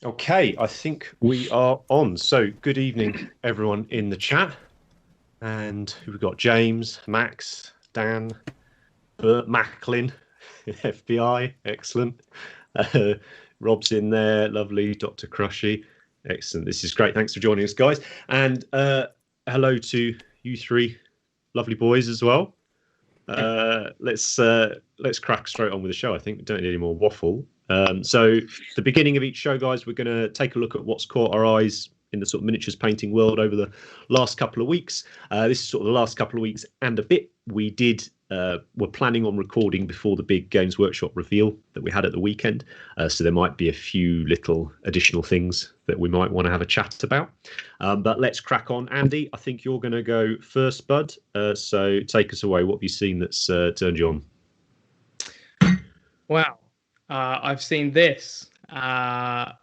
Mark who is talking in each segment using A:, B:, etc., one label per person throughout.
A: Okay, I think we are on. So, good evening, everyone in the chat. And we've got James, Max, Dan, Bert Macklin, FBI, excellent. Uh, Rob's in there, lovely. Dr. Crushy, excellent. This is great. Thanks for joining us, guys. And hello to you three lovely boys as well. Let's crack straight on with the show. I think we don't need any more waffle. So the beginning of each show, guys, we're going to take a look at what's caught our eyes in the sort of miniatures painting world over the last couple of weeks. This is sort of the last couple of weeks and a bit. We're planning on recording before the big Games Workshop reveal that we had at the weekend. So there might be a few little additional things that we might want to have a chat about. But let's crack on. Andy, I think you're going to go first, bud. So take us away. What have you seen that's turned you on?
B: Wow. I've seen this,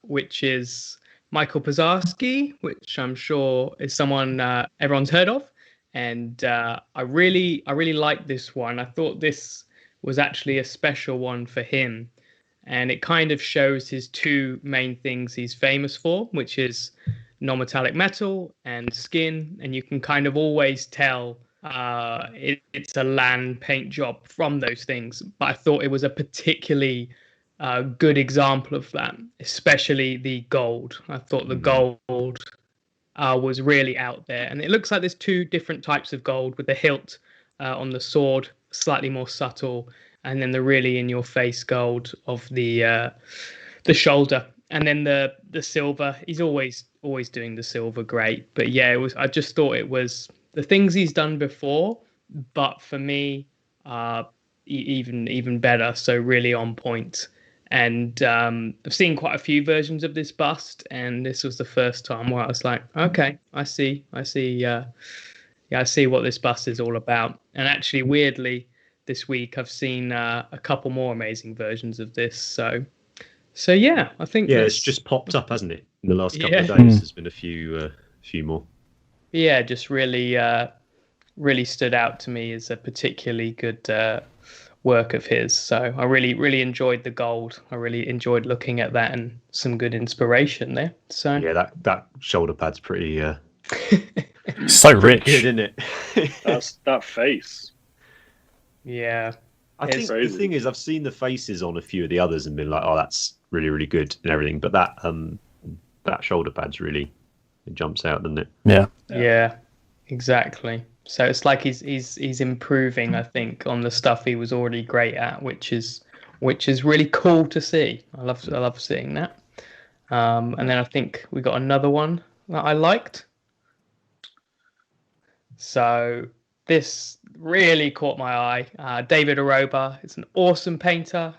B: which is Michael Pazarski, which I'm sure is someone everyone's heard of. And I really like this one. I thought this was actually a special one for him. And it kind of shows his two main things he's famous for, which is non-metallic metal and skin. And you can kind of always tell it's a land paint job from those things. But I thought it was a particularly good example of that, especially the gold. I thought the gold was really out there. And it looks like there's two different types of gold, with the hilt on the sword, slightly more subtle, and then the really in-your-face gold of the shoulder. And then the silver, he's always doing the silver great. But yeah, I just thought it was the things he's done before, but for me, even better. So really on point. And I've seen quite a few versions of this bust, and this was the first time where I was like, okay, I see what this bust is all about. And actually, weirdly, this week I've seen a couple more amazing versions of this. So yeah, I think
A: it's just popped up, hasn't it? In the last couple of days, there's been a few more.
B: Yeah, just really stood out to me as a particularly good work of his. So I really enjoyed the gold. I really enjoyed looking at that, and some good inspiration there. So
A: yeah, that shoulder pad's pretty
C: so rich,
A: good, isn't it?
D: that face.
B: Yeah,
A: I think the thing is, I've seen the faces on a few of the others and been like, oh, that's really good and everything. But that shoulder pad's really, it jumps out, doesn't it?
B: Yeah, exactly. So it's like he's improving, I think, on the stuff he was already great at, which is really cool to see. I love seeing that. And then I think we got another one that I liked. So this really caught my eye. David Aroba is an awesome painter.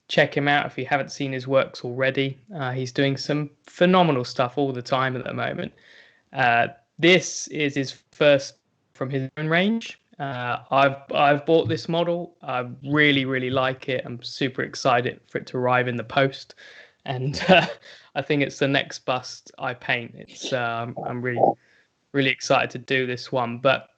B: Check him out if you haven't seen his works already. He's doing some phenomenal stuff all the time at the moment. This is his first from his own range. I've bought this model. I really like it. I'm super excited for it to arrive in the post, and I think it's the next bust I paint. It's I'm really excited to do this one. But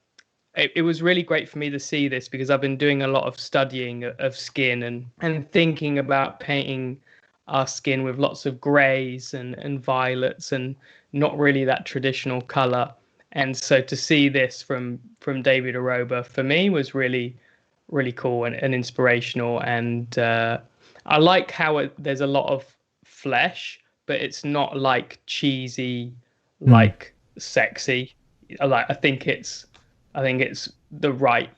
B: it was really great for me to see this, because I've been doing a lot of studying of skin and thinking about painting our skin with lots of greys and violets, and not really that traditional color. And so to see this from David Aroba, for me, was really cool and inspirational. And I like how there's a lot of flesh, but it's not like cheesy, like sexy. I think it's the right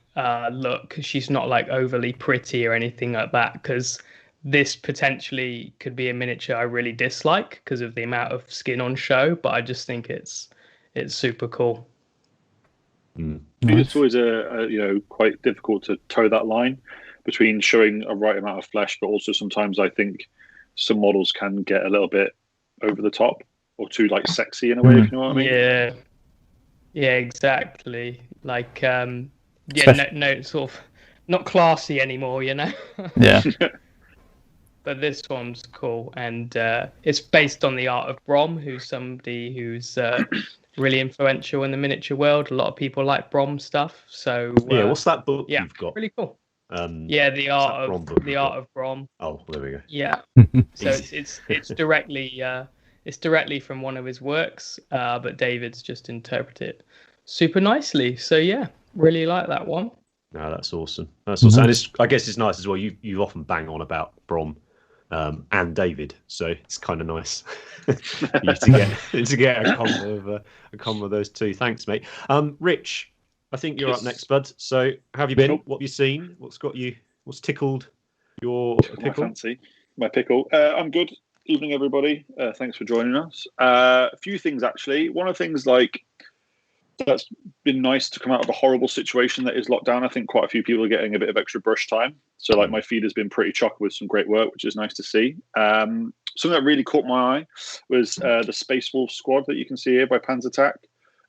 B: look. She's not like overly pretty or anything like that, because this potentially could be a miniature I really dislike because of the amount of skin on show, but I just think it's super cool.
D: Nice. It's always quite difficult to toe that line between showing a right amount of flesh, but also sometimes I think some models can get a little bit over the top or too like sexy in a way, if you know what I mean.
B: Yeah, exactly. Like no sort of not classy anymore, you know.
C: Yeah.
B: But this one's cool, and it's based on the art of Brom, who's somebody who's really influential in the miniature world. A lot of people like Brom stuff. So
A: what's that book you've got?
B: Really cool. Yeah, the art of Brom.
A: Oh, there we go.
B: Yeah. So it's directly from one of his works, but David's just interpreted it super nicely. So yeah, really like that one.
A: No, that's awesome. That's awesome. And I guess it's nice as well. You often bang on about Brom and David, so it's kind of nice for you to get a combo of those two. Thanks, mate. Rich, I think you're up next, bud. So how have you been? What have you seen? What's tickled your pickle?
D: My pickle. I'm good. Evening, everybody. Thanks for joining us. A few things, actually. One of the things that's been nice to come out of a horrible situation that is lockdown. I think quite a few people are getting a bit of extra brush time. So my feed has been pretty chock with some great work, which is nice to see. Something that really caught my eye was the Space Wolf squad that you can see here by Panzertac.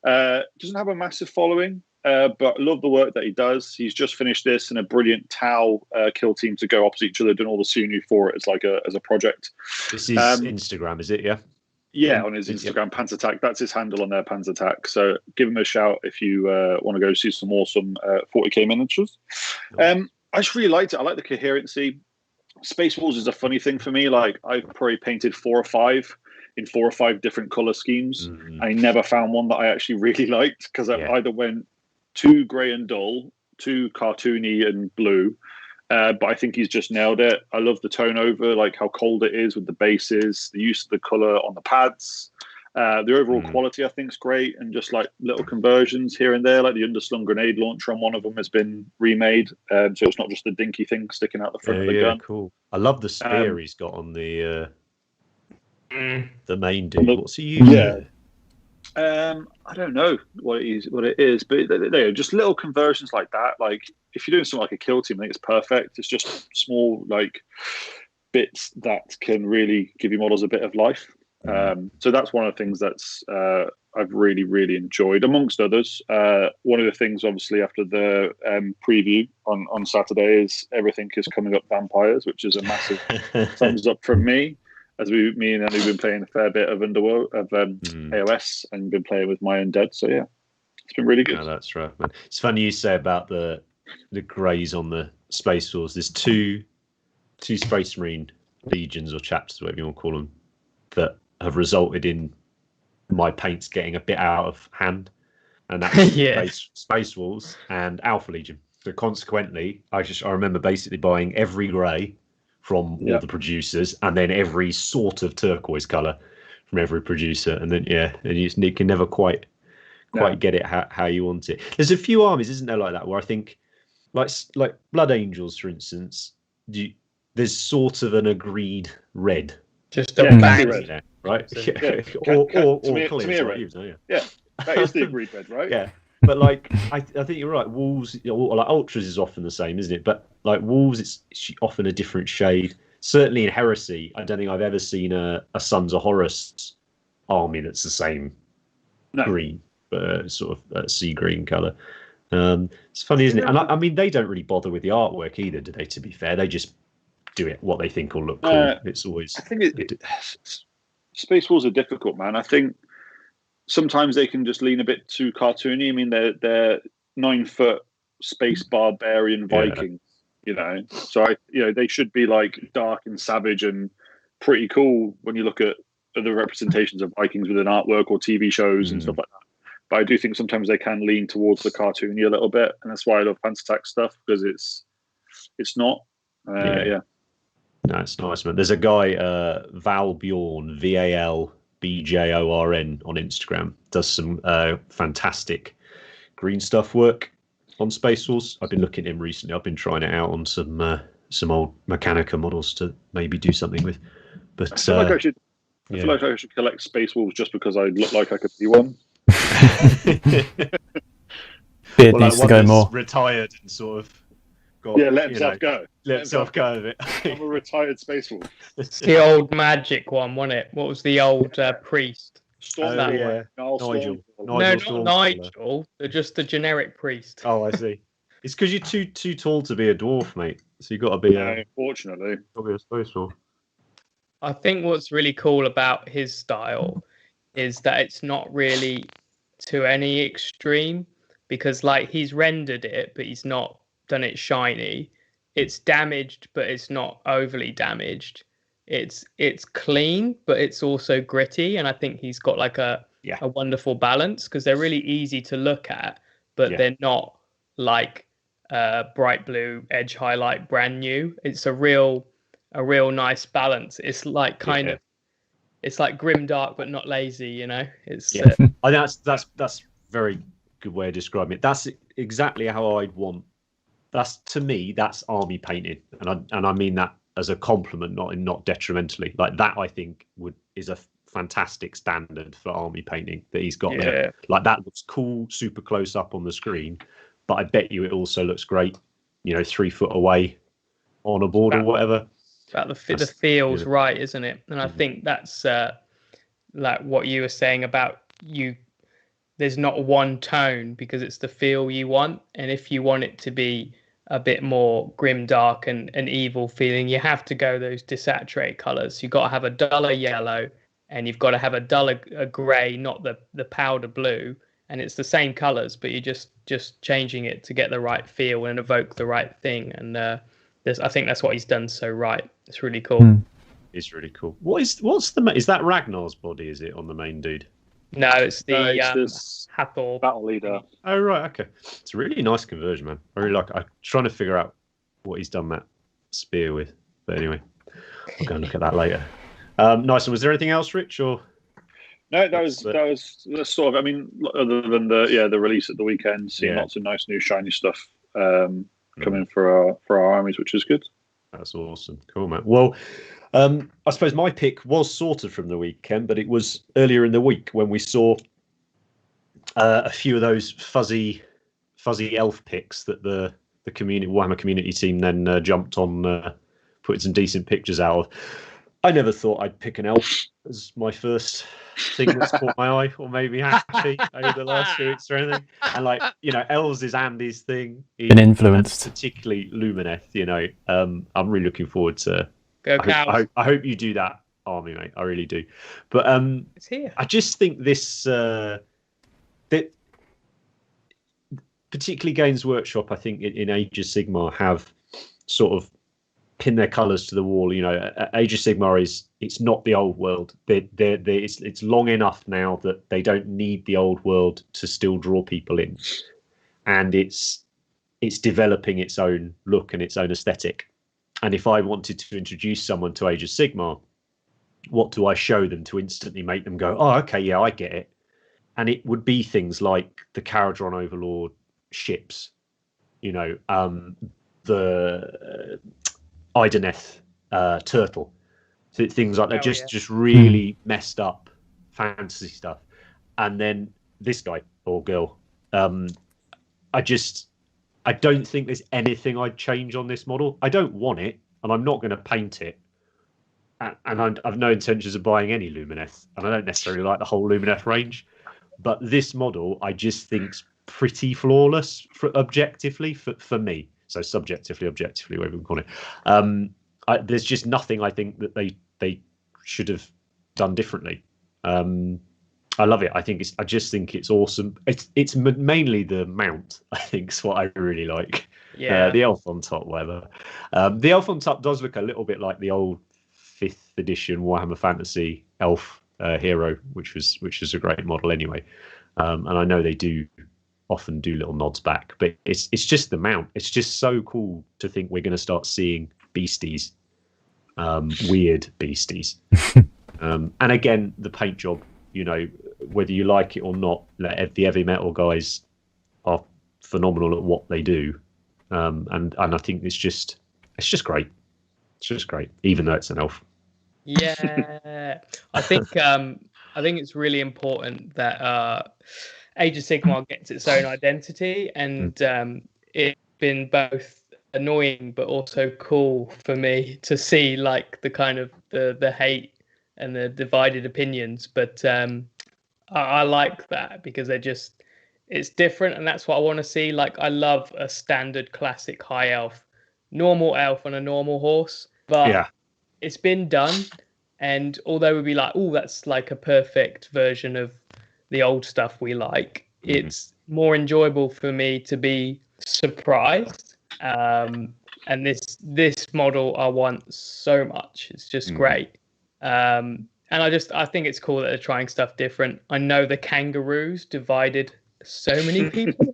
D: Doesn't have a massive following, but I love the work that he does. He's just finished this in a brilliant Tau kill team to go opposite each other, doing all the scenery for it as a project.
A: This is Instagram, is it? Yeah.
D: Yeah, on his Instagram, Panzertac. That's his handle on there, Panzertac. So give him a shout if you want to go see some awesome 40k miniatures. I just really liked it. I like the coherency. Space Wars is a funny thing for me. Like, I've probably painted 4 or 5 in 4 or 5 different color schemes. I never found one that I actually really liked, because I either went too grey and dull, too cartoony and blue. But I think he's just nailed it. I love the tone over, like how cold it is with the bases, the use of the color on the pads. The overall quality, I think, is great. And just like little conversions here and there, like the underslung grenade launcher on one of them has been remade. So it's not just the dinky thing sticking out the front of the gun.
A: Cool. I love the spear he's got on the main dude. What's he using?
D: Yeah. I don't know what it is, but they're just little conversions like that. Like, if you're doing something like a kill team, I think it's perfect. It's just small like bits that can really give your models a bit of life. So that's one of the things that's I've really, really enjoyed, amongst others. One of the things, obviously, after the preview on Saturday is everything is coming up vampires, which is a massive thumbs up from me. As me and Ellie have been playing a fair bit of Underworld of AOS, and been playing with my undead. So yeah, it's been really good.
A: No, that's right, man. It's funny you say about the greys on the Space Wars. There's two Space Marine legions or chapters, whatever you want to call them, that have resulted in my paints getting a bit out of hand, and that's Space Wars and Alpha Legion. So consequently, I remember basically buying every grey from all the producers, and then every sort of turquoise color from every producer, and then and you can never quite get it how you want it. There's a few armies, isn't there, like that, where I think like Blood Angels, for instance, there's sort of an agreed red,
B: just a bang
A: red, right?
D: Or clear. Yeah, that is the agreed red, right?
A: Yeah. But like, I think you're right. Wolves, like Ultras, is often the same, isn't it? But like Wolves, it's often a different shade. Certainly in Heresy, I don't think I've ever seen a Sons of Horus army that's the same green, but sort of sea green color. It's funny, isn't it? And I mean, they don't really bother with the artwork either, do they? To be fair, they just do it what they think will look cool. It's always.
D: I think Space Wars are difficult, man. I think sometimes they can just lean a bit too cartoony. I mean, they're 9-foot space barbarian Vikings, So they should be like dark and savage and pretty cool when you look at the representations of Vikings within artwork or TV shows and stuff like that. But I do think sometimes they can lean towards the cartoony a little bit, and that's why I love Panzertac stuff, because it's not. No,
A: it's nice, man. There's a guy, Val Bjorn, VALBJORN on Instagram, does some fantastic green stuff work on Space Wars. I've been looking at him recently. I've been trying it out on some old Mechanica models to maybe do something with. But I feel
D: like I should collect Space Wolves just because I look like I could be one.
C: Beard needs to go more.
A: Retired and sort of.
D: Let himself go.
A: Let himself go of it.
D: I'm a retired Space Wolf.
B: It's the old magic one, wasn't it? What was the old priest?
A: Nigel.
B: No, not Nigel. They're just the generic priest.
A: Oh, I see. It's because you're too tall to be a dwarf, mate. So you've got to be.
D: Unfortunately,
A: probably a Space Wolf.
B: I think what's really cool about his style is that it's not really to any extreme, because like he's rendered it, but he's not done it shiny. it's damaged, but it's not overly damaged. It's clean, but it's also gritty, and I think he's got like a wonderful balance, because they're really easy to look at, but they're not like bright blue edge highlight brand new. It's a real nice balance. It's like it's like grim dark but not lazy, you know. It's
A: I think that's very good way of describing it. That's exactly how I'd want. To me, that's army painting, and I mean that as a compliment, not detrimentally. Like that, I think is a fantastic standard for army painting that he's got there. Like that looks cool, super close up on the screen, but I bet you it also looks great, 3 foot away on a board or whatever.
B: About the feel's right, isn't it? And I think that's like what you were saying about you. There's not one tone, because it's the feel you want, and if you want it to be a bit more grim dark and evil feeling, you have to go those desaturated colors. You've got to have a duller yellow, and you've got to have a duller gray, not the powder blue. And it's the same colors, but you're just changing it to get the right feel and evoke the right thing. And I think that's what he's done so right. It's really cool.
A: It's really cool. Is that Ragnar's body? Is it on the main dude?
B: No, it's the
D: Hathor battle leader.
A: Oh right, okay. It's a really nice conversion, man. I really like it. I'm trying to figure out what he's done that spear with. But anyway, I'll go and look at that later. Nice. And was there anything else, Rich? Or
D: no, that was sort of. I mean, other than the release at the weekend, seeing lots of nice new shiny stuff coming for our armies, which is good.
A: That's awesome. Cool, man. Well, I suppose my pick was sorted from the weekend, but it was earlier in the week when we saw a few of those fuzzy elf picks that the Warhammer community team then jumped on, putting some decent pictures out of. I never thought I'd pick an elf as my first thing that's caught my eye, or maybe Happy over the last few weeks or anything. And elves is Andy's thing.
C: Been influenced,
A: particularly Lumineth. I'm really looking forward to.
B: Go Cows.
A: I hope you do that, army, mate. I really do. But
B: it's here.
A: I just think this that particularly Games Workshop, I think in Age of Sigmar have sort of pinned their colours to the wall. Age of Sigmar it's not the old world. It's long enough now that they don't need the old world to still draw people in, and it's developing its own look and its own aesthetic. And if I wanted to introduce someone to Age of Sigmar, what do I show them to instantly make them go, oh, okay, yeah, I get it? And it would be things like the Caradron Overlord ships, the Ideneth turtle, things like that, just really messed up fantasy stuff. And then this guy or girl, I don't think there's anything I'd change on this model. I don't want it, and I'm not going to paint it. And I've no intentions of buying any Lumineth, and I don't necessarily like the whole Lumineth range. But this model, I just think's pretty flawless objectively for me. So subjectively, objectively, whatever we call it. There's just nothing I think that they should have done differently. I love it. I just think it's awesome. It's mainly the mount, I think, is what I really like.
B: Yeah.
A: The elf on top, whatever. The elf on top does look a little bit like the old 5th edition Warhammer Fantasy elf hero, which was a great model anyway. And I know they often do little nods back, but it's just the mount. It's just so cool to think we're going to start seeing beasties, weird beasties. And again, the paint job. Whether you like it or not, the heavy metal guys are phenomenal at what they do, and I think it's just great. It's just great, even though it's an elf.
B: Yeah, I think it's really important that Age of Sigmar gets its own identity, and it's been both annoying but also cool for me to see like the kind of the hate and the divided opinions, but I like that because it's different, and that's what I want to see. Like, I love a standard classic high elf, normal elf on a normal horse, but it's been done, and although we'd be like, oh, that's like a perfect version of the old stuff we like, it's more enjoyable for me to be surprised And this model I want so much. It's just great. And I think it's cool that they're trying stuff different. I know the kangaroos divided so many people,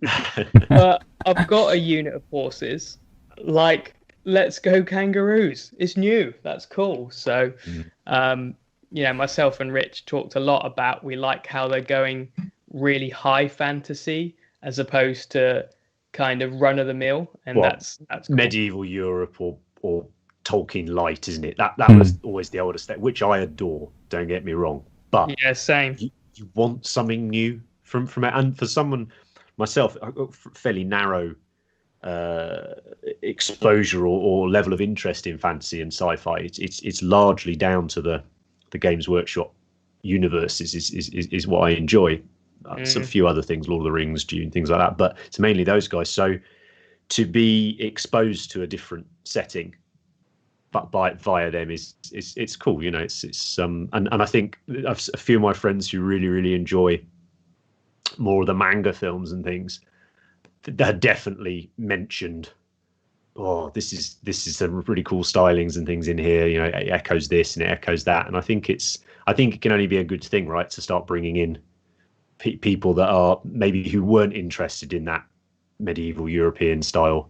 B: but I've got a unit of horses. Like, let's go kangaroos. It's new. That's cool. So, myself and Rich talked a lot about, we like how they're going really high fantasy as opposed to kind of run of the mill, and that's cool.
A: Medieval Europe or Tolkien light, isn't it? That was always the oldest step, which I adore. Don't get me wrong, but
B: yeah, same.
A: You want something new from it, and for someone myself, I've got fairly narrow exposure or level of interest in fantasy and sci-fi. It's largely down to the Games Workshop universes is what I enjoy. A few other things, Lord of the Rings, Dune, things like that, but it's mainly those guys. So to be exposed to a different setting, but via them it's cool. It's and I think I've a few of my friends who really enjoy more of the manga films and things that had definitely mentioned, this is some really cool stylings and things in here. It echoes this and it echoes that, and I think it can only be a good thing, right, to start bringing in people that are maybe who weren't interested in that medieval European style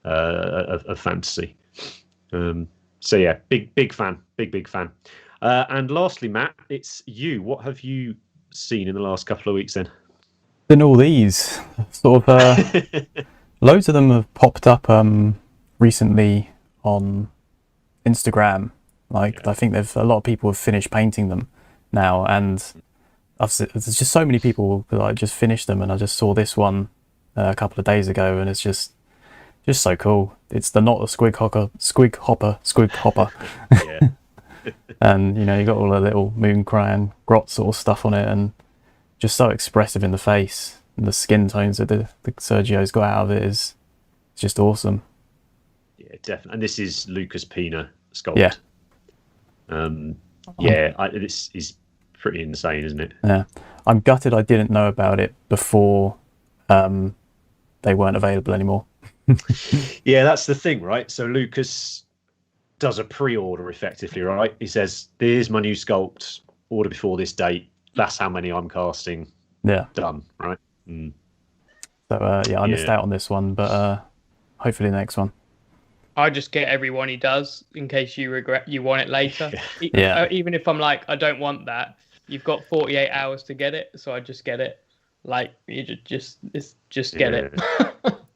A: of fantasy. So yeah, big fan, big fan. And lastly, Matt, it's you. What have you seen in the last couple of weeks then?
C: Been all these sort of loads of them have popped up recently on Instagram. I think a lot of people have finished painting them now, and there's just so many people that I just finished them, and I just saw this one a couple of days ago, and it's just so cool. It's the not a squig hopper.
A: Yeah.
C: And you got all the little moon crayon grot sort of stuff on it, and just so expressive in the face, and the skin tones that the Sergio's got out of it is just awesome.
A: Yeah, definitely. And this is Lucas Pina sculpt. Yeah. This is pretty insane, isn't it?
C: Yeah, I'm gutted I didn't know about it before they weren't available anymore.
A: Yeah, that's the thing, right? So Lucas does a pre-order effectively, right? He says, "Here's my new sculpt. Order before this date. That's how many I'm casting."
C: Yeah,
A: done, right?
C: So I missed out on this one, but hopefully the next one.
B: I just get every one he does in case you want it later.
C: Yeah.
B: Even if I'm like, I don't want that, you've got 48 hours to get it, so I just get it. Like, you just get it.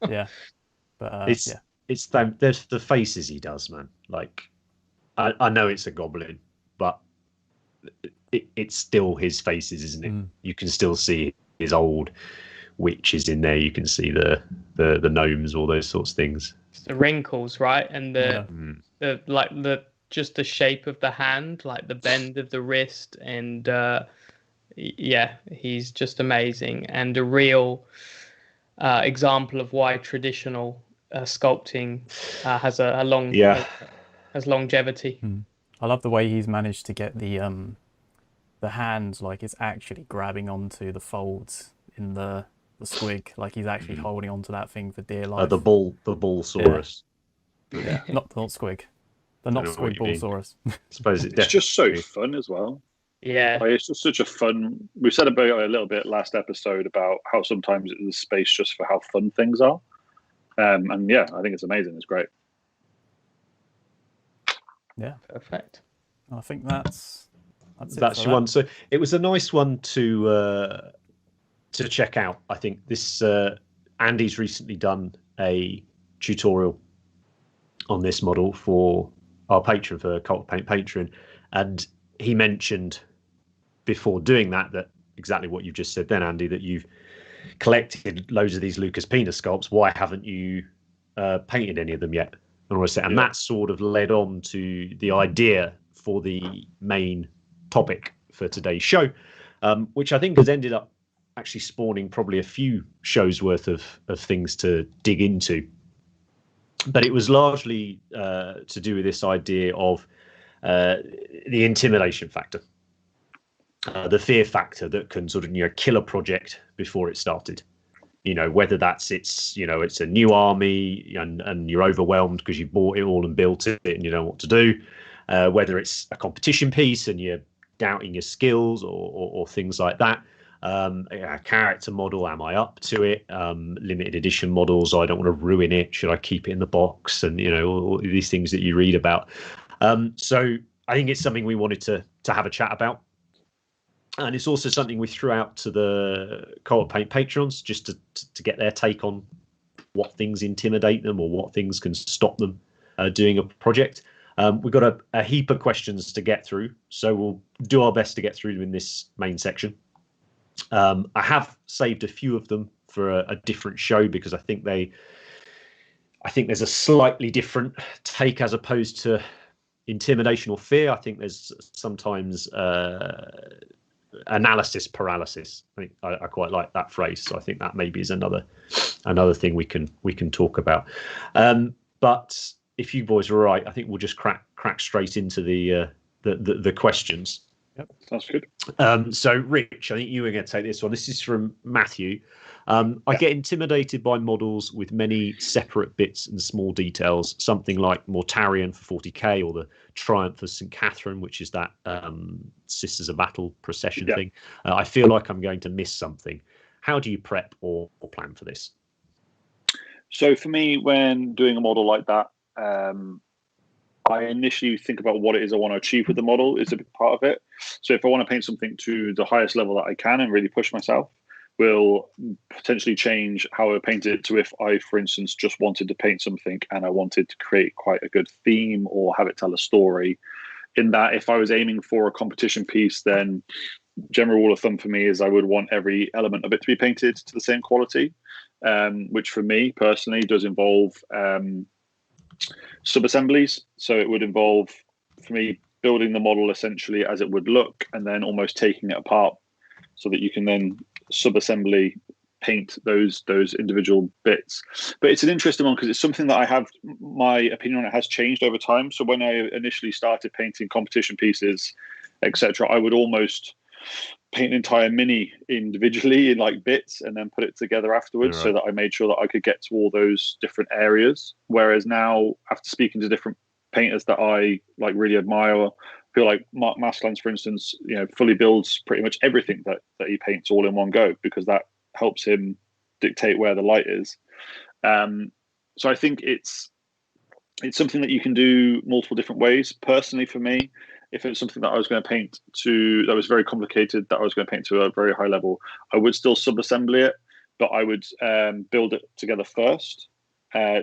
C: Yeah. But
A: it's the faces he does, man. Like, I know it's a goblin, but it's still his faces, isn't it? You can still see his old witches in there. You can see the gnomes, all those sorts of things.
B: It's the wrinkles, right? And the just the shape of the hand, like the bend of the wrist, and he's just amazing, and a real example of why traditional sculpting has a long has longevity.
C: I love the way he's managed to get the hands, like it's actually grabbing onto the folds in the squig, like he's actually holding onto that thing for dear life.
A: The bullsaurus.
C: Yeah, not squig. The not squig bullsaurus.
A: I suppose
D: it's just so fun as well.
B: Yeah,
D: like, it's just such a fun. We said about it a little bit last episode about how sometimes there's space just for how fun things are, and yeah, I think it's amazing. It's great.
C: Yeah,
B: perfect.
C: I think that's
A: your one. So it was a nice one to check out. I think this Andy's recently done a tutorial on this model for our patron, for Cult Paint Patron, and he mentioned before doing that exactly what you just said then, Andy, that you've collected loads of these Lucas Pina sculpts. Why haven't you painted any of them yet? And that sort of led on to the idea for the main topic for today's show, which I think has ended up actually spawning probably a few shows worth of things to dig into. But it was largely to do with this idea of the intimidation factor, the fear factor that can sort of kill a project before it started. whether that's it's a new army and you're overwhelmed because you bought it all and built it and you don't know what to do, whether it's a competition piece and you're doubting your skills or things like that. A character model, am I up to it? Limited edition models, I don't want to ruin it. Should I keep it in the box? And all these things that you read about. So I think it's something we wanted to have a chat about. And it's also something we threw out to the Co-op Paint patrons just to get their take on what things intimidate them or what things can stop them doing a project. We've got a heap of questions to get through, so we'll do our best to get through them in this main section. I have saved a few of them for a different show because I think there's a slightly different take as opposed to intimidation or fear. I think there's sometimes analysis paralysis. I quite like that phrase, so I think that maybe is another thing we can talk about. But if you boys are right, I think we'll just crack straight into the questions.
D: Yep, sounds good.
A: So Rich, I think you were going to take this one. This is from Matthew. I get intimidated by models with many separate bits and small details, something like Mortarion for 40k or the Triumph of St. Catherine, which is that Sisters of Battle procession thing. I feel like I'm going to miss something. How do you prep or plan for this?
D: So for me, when doing a model like that, I initially think about what it is I want to achieve with the model is a big part of it. So if I want to paint something to the highest level that I can and really push myself, will potentially change how I paint it to if I, for instance, just wanted to paint something and I wanted to create quite a good theme or have it tell a story. In that, if I was aiming for a competition piece, then general rule of thumb for me is I would want every element of it to be painted to the same quality, which for me personally does involve sub-assemblies. So it would involve, for me, building the model essentially as it would look and then almost taking it apart so that you can then sub-assembly paint those individual bits. But it's an interesting one because it's something that I have, my opinion on it has changed over time. So when I initially started painting competition pieces, etc., I would almost paint an entire mini individually in like bits and then put it together afterwards, so that I made sure that I could get to all those different areas. Whereas now, after speaking to different painters that I like really admire, I feel like Mark Maskelyne, for instance, fully builds pretty much everything that he paints all in one go because that helps him dictate where the light is. So I think it's something that you can do multiple different ways. Personally, for me, if it's something that I was going to paint that was very complicated, that I was going to paint to a very high level, I would still sub-assembly it, but I would build it together first.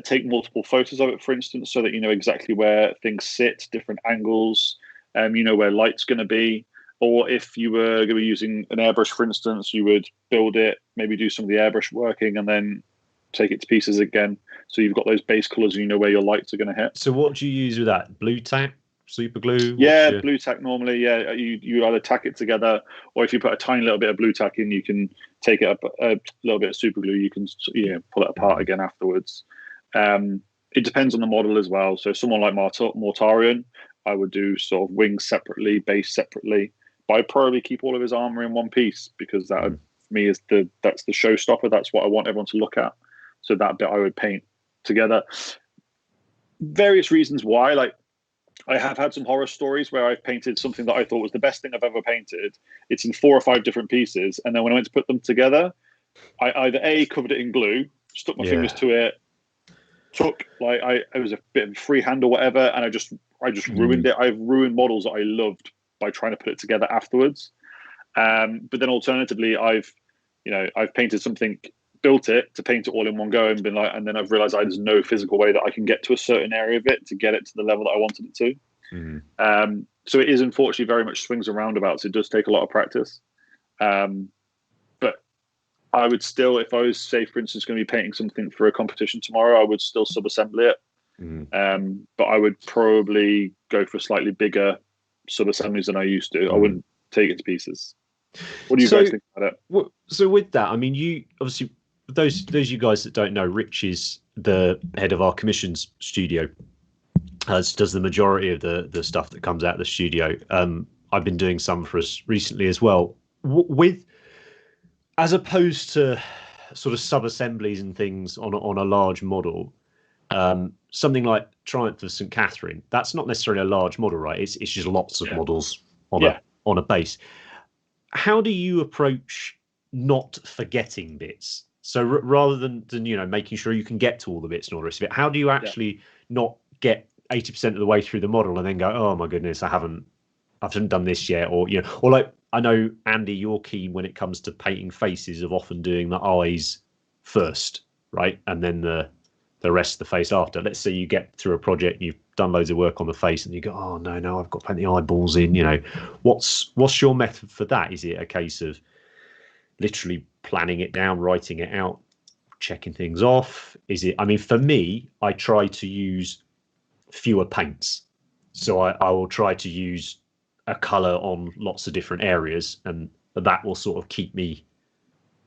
D: Take multiple photos of it, for instance, so that you know exactly where things sit, different angles, where light's going to be. Or if you were going to be using an airbrush, for instance, you would build it, maybe do some of the airbrush working, and then take it to pieces again. So you've got those base colors and you know where your lights are going to hit.
A: So what do you use with that? Blue tack? Super glue?
D: Yeah, blue tack normally. Yeah, you either tack it together, or if you put a tiny little bit of blue tack in, you can take it up a little bit of super glue. You can pull it apart again afterwards. It depends on the model as well. So someone like Mortarion, I would do sort of wings separately, base separately, but I'd probably keep all of his armor in one piece because that for me is that's the showstopper. That's what I want everyone to look at. So that bit I would paint together. Various reasons why, like, I have had some horror stories where I've painted something that I thought was the best thing I've ever painted. It's in 4 or 5 different pieces. And then when I went to put them together, I either covered it in glue, stuck my fingers to it, it was a bit of freehand or whatever, and I just ruined it. I've ruined models that I loved by trying to put it together afterwards. But then alternatively, I've painted something, built it to paint it all in one go and been like, and then I've realized there's no physical way that I can get to a certain area of it to get it to the level that I wanted it to. So it is unfortunately very much swings and roundabouts. It does take a lot of practice. But I would still, if I was, say, for instance, going to be painting something for a competition tomorrow, I would still sub-assemble it. But I would probably go for slightly bigger sub-assemblies than I used to. I wouldn't take it to pieces. What do you guys think about it?
A: So with that, I mean, you obviously, those you guys that don't know, Rich is the head of our commissions studio, does the majority of the stuff that comes out of the studio. I've been doing some for us recently as well. With, as opposed to sort of sub-assemblies and things on a large model, something like Triumph of St. Catherine, that's not necessarily a large model, right? It's just lots of models on a base. How do you approach not forgetting bits? So rather than making sure you can get to all the bits and all the rest of it, how do you actually not get 80% of the way through the model and then go, oh my goodness, I haven't done this yet, or like, I know, Andy, you're keen when it comes to painting faces of often doing the eyes first, right, and then the rest of the face after. Let's say you get through a project and you've done loads of work on the face and you go, oh no, I've got to paint the eyeballs in. What's your method for that? Is it a case of literally planning it down, writing it out, checking things off? Is it, I mean, for me, I try to use fewer paints. So I will try to use a color on lots of different areas, and that will sort of keep me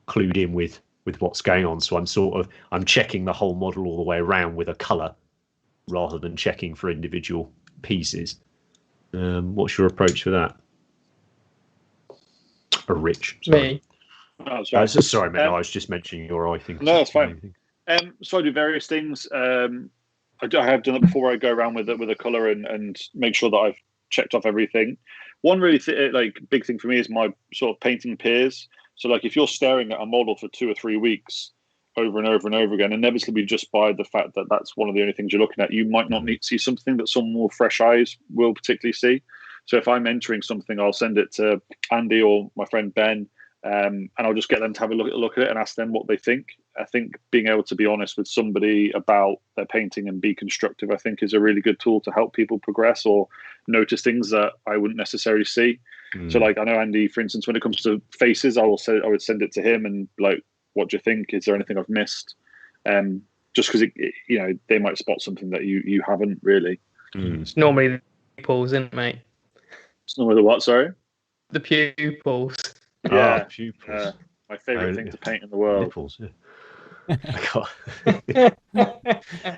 A: clued in with what's going on. So I'm checking the whole model all the way around with a color rather than checking for individual pieces. What's your approach for that? Rich? Sorry.
B: Me?
D: Oh, sorry.
A: Sorry, man. I was just mentioning your eye thing.
D: No, that's fine. So I do various things. I have done it before, where I go around with a color and make sure that I've checked off everything. One really big thing for me is my sort of painting peers. So like, if you're staring at a model for 2 or 3 weeks over and over and over again, inevitably just by the fact that that's one of the only things you're looking at, you might not need to see something that someone with fresh eyes will particularly see. So if I'm entering something, I'll send it to Andy or my friend Ben, and I'll just get them to have a look at it and ask them what they think. I think being able to be honest with somebody about their painting and be constructive, I think, is a really good tool to help people progress or notice things that I wouldn't necessarily see. So like, I know Andy, for instance, when it comes to faces, I would send it to him and like, what do you think? Is there anything I've missed? Just because they might spot something that you haven't really.
B: It's normally the pupils, isn't it, mate?
D: It's normally the what? Sorry,
B: the pupils.
D: Yeah,
A: pupils.
D: My favourite thing to paint in the world.
A: Nipples,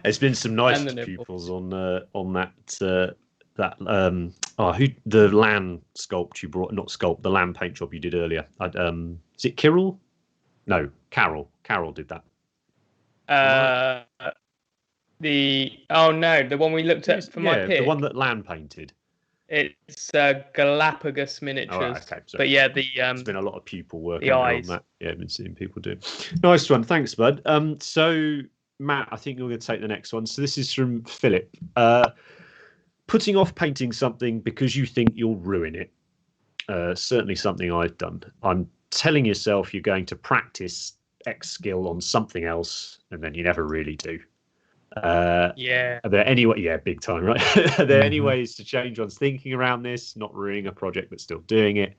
A: There's been some nice pupils on that. The land sculpt you brought, not sculpt, the land paint job you did earlier. Is it Kirill? No, Carol. Carol did that.
B: The one we looked at for my pick.
A: The one that land painted.
B: It's Galapagos Miniatures.
A: Oh, okay,
B: but yeah,
A: there's been a lot of pupil work
B: on
A: that. Yeah, I've been seeing people do. Nice one, thanks, bud. So Matt, I think you're going to take the next one. So this is from Philip. Putting off painting something because you think you'll ruin it. Certainly something I've done. I'm telling yourself you're going to practice X skill on something else, and then you never really do. Are there any big time, right? Are there any ways to change one's thinking around this, not ruining a project but still doing it?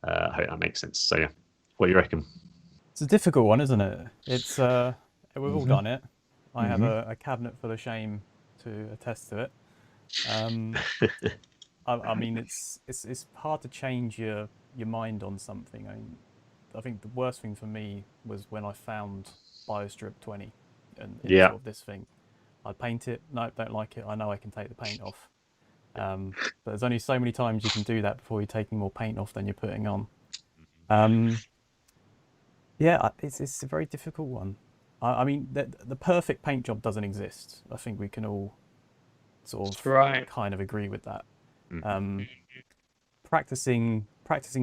A: I hope that makes sense. So yeah, what do you reckon?
C: It's a difficult one, isn't it? It's we've all done it. I have a cabinet full of shame to attest to it. I mean, it's hard to change your mind on something. I think the worst thing for me was when I found Biostrip 20 and sort of this thing. I paint it. No, don't like it. I know I can take the paint off. But there's only so many times you can do that before you're taking more paint off than you're putting on. It's a very difficult one. I mean, the perfect paint job doesn't exist. I think we can all sort of kind of agree with that. Practicing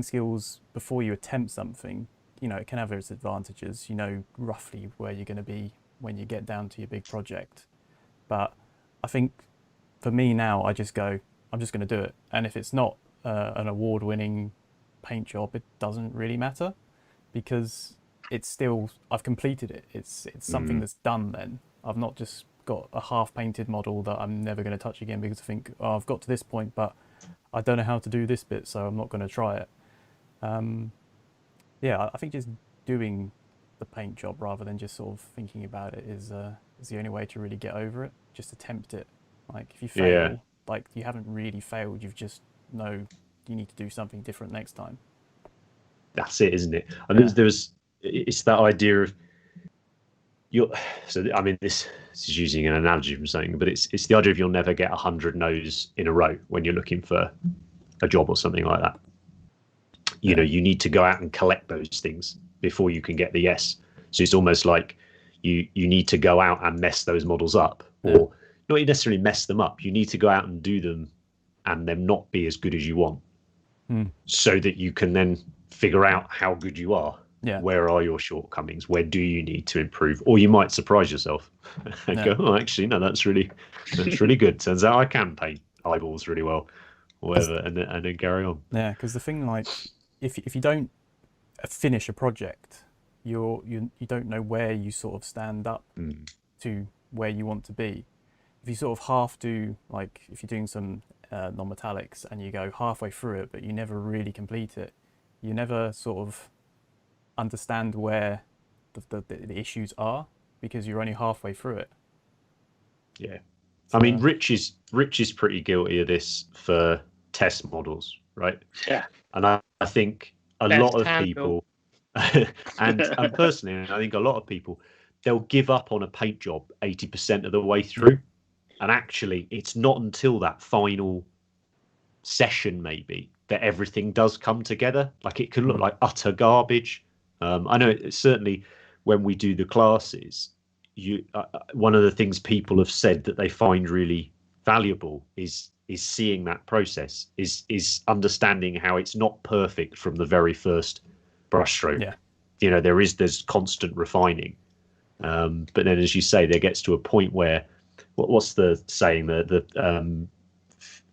C: skills before you attempt something, it can have its advantages. You know roughly where you're going to be when you get down to your big project. But I think for me now, I just go, I'm just going to do it. And if it's not an award-winning paint job, it doesn't really matter, because it's still, I've completed it. It's something that's done then. I've not just got a half-painted model that I'm never going to touch again because I think, I've got to this point, but I don't know how to do this bit, so I'm not going to try it. I think just doing the paint job rather than just sort of thinking about it is the only way to really get over it. Just attempt it. Like, if you fail, like, you haven't really failed. You've just know you need to do something different next time.
A: That's it, isn't it? And it's that idea of this is using an analogy from something, but it's the idea of you'll never get 100 no's in a row when you're looking for a job or something like that. You know, you need to go out and collect those things before you can get the yes. So it's almost like you need to go out and mess those models up, or not necessarily mess them up. You need to go out and do them and them not be as good as you want, so that you can then figure out how good you are.
C: Yeah.
A: Where are your shortcomings? Where do you need to improve? Or you might surprise yourself and go, oh, actually, no, that's really good. Turns out I can paint eyeballs really well, or whatever, and then carry on.
C: Yeah, because the thing, like, if you don't finish a project, you don't know where you sort of stand up to where you want to be. If you sort of half do, like, if you're doing some non-metallics and you go halfway through it, but you never really complete it, you never sort of understand where the issues are, because you're only halfway through it.
A: Yeah. So, I mean, Rich is pretty guilty of this for test models, right?
D: Yeah.
A: And I think a lot of people, and personally, I think a lot of people, they'll give up on a paint job 80% of the way through. And actually, it's not until that final session, maybe, that everything does come together. Like, it can look like utter garbage. I know certainly when we do the classes, one of the things people have said that they find really valuable is seeing that process, is understanding how it's not perfect from the very first brushstroke.
C: Yeah.
A: You know, there's constant refining, but then, as you say, there gets to a point where what's the saying, the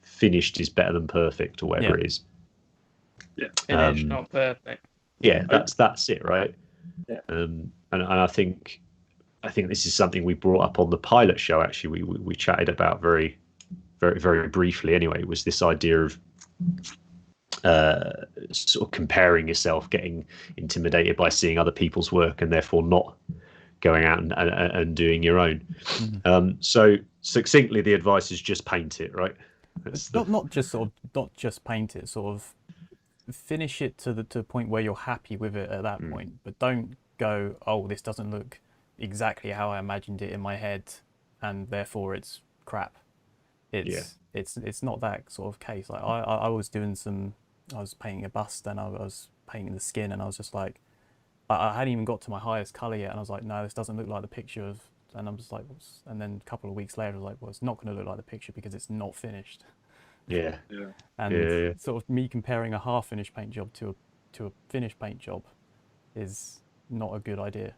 A: finished is better than perfect, or whatever it is.
D: Yeah,
B: finished, not perfect.
A: Yeah, that's it, right?
D: Yeah.
A: And I think this is something we brought up on the pilot show. Actually, we chatted about very, very, very briefly. Anyway, was this idea of sort of comparing yourself, getting intimidated by seeing other people's work, and therefore not going out and doing your own. So succinctly, the advice is just paint it, right?
C: Not just paint it, sort of finish it to the point where you're happy with it at that point, but don't go, oh, this doesn't look exactly how I imagined it in my head, and therefore it's crap. It's not that sort of case. Like I was painting a bust, and I was painting the skin, and I was just like, I hadn't even got to my highest color yet, and I was like, no, this doesn't look like the picture of. And I'm just like, and then a couple of weeks later, I was like, well, it's not going to look like the picture because it's not finished.
A: Yeah.
C: And sort of me comparing a half-finished paint job to a finished paint job is not a good idea.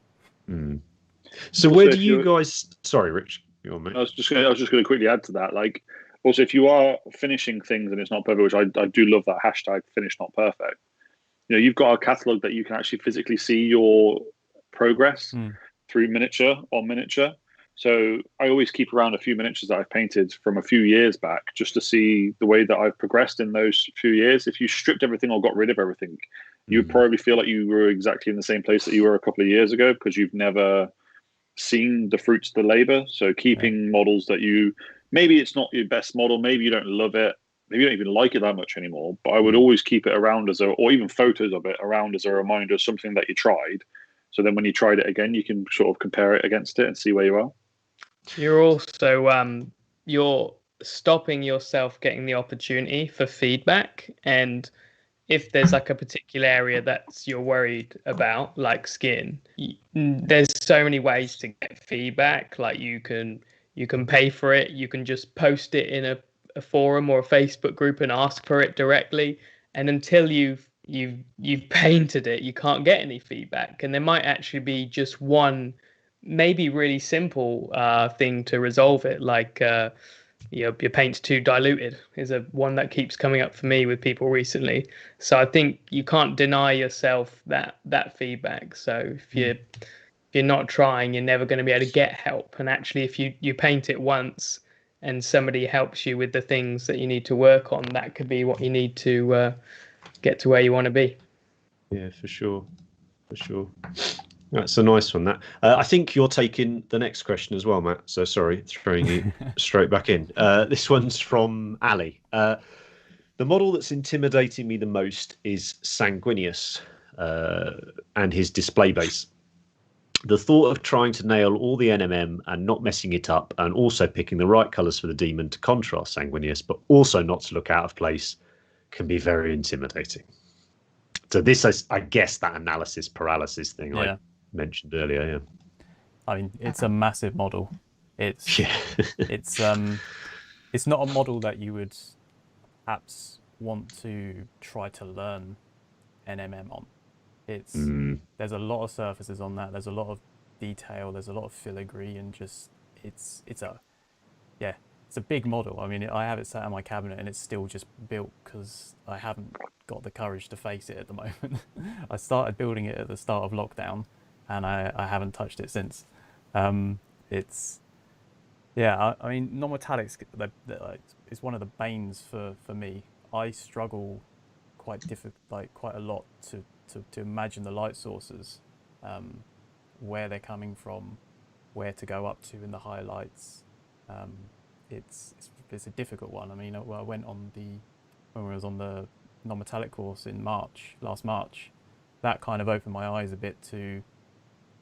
A: So where do you guys? Sorry, Rich. Go on, mate.
D: I was just going to quickly add to that. Like, also, if you are finishing things and it's not perfect, which I do love that hashtag finish not perfect. You know, you've got a catalog that you can actually physically see your progress through miniature on miniature. So I always keep around a few miniatures that I've painted from a few years back, just to see the way that I've progressed in those few years. If you stripped everything or got rid of everything, you would probably feel like you were exactly in the same place that you were a couple of years ago, because you've never seen the fruits of the labor. So keeping models that maybe it's not your best model, maybe you don't love it, maybe you don't even like it that much anymore, but I would always keep it around or even photos of it around as a reminder of something that you tried. So then when you tried it again, you can sort of compare it against it and see where you are. You're
B: also you're stopping yourself getting the opportunity for feedback. And if there's like a particular area that you're worried about, like skin, there's so many ways to get feedback. Like you can pay for it. You can just post it in a forum or a Facebook group and ask for it directly. And until you've painted it, you can't get any feedback. And there might actually be just one, maybe really simple thing to resolve it, like your paint's too diluted is one that keeps coming up for me with people recently. So I think you can't deny yourself that feedback. So if you're not trying, you're never going to be able to get help. And actually, if you paint it once and somebody helps you with the things that you need to work on, that could be what you need to get to where you want to be.
A: Yeah, for sure. That's a nice one. That I think you're taking the next question as well, Matt. So sorry, throwing you straight back in. This one's from Ali. The model that's intimidating me the most is Sanguinius and his display base. The thought of trying to nail all the NMM and not messing it up, and also picking the right colours for the demon to contrast Sanguinius, but also not to look out of place, can be very intimidating. So this is, I guess, that analysis paralysis thing, right? mentioned earlier. Yeah.
C: I mean, it's a massive model. It's
A: Yeah.
C: it's not a model that you would perhaps want to try to learn NMM on. It's there's a lot of surfaces on that. There's a lot of detail. There's a lot of filigree, and just it's a big model. I mean, I have it sat in my cabinet, and it's still just built because I haven't got the courage to face it at the moment. I started building it at the start of lockdown, and I haven't touched it since. It's I mean, non-metallics is one of the banes for me. I struggle quite a lot to imagine the light sources, where they're coming from, where to go up to in the highlights. It's a difficult one. I mean, I went on when we was on the non-metallic course in last March. That kind of opened my eyes a bit to,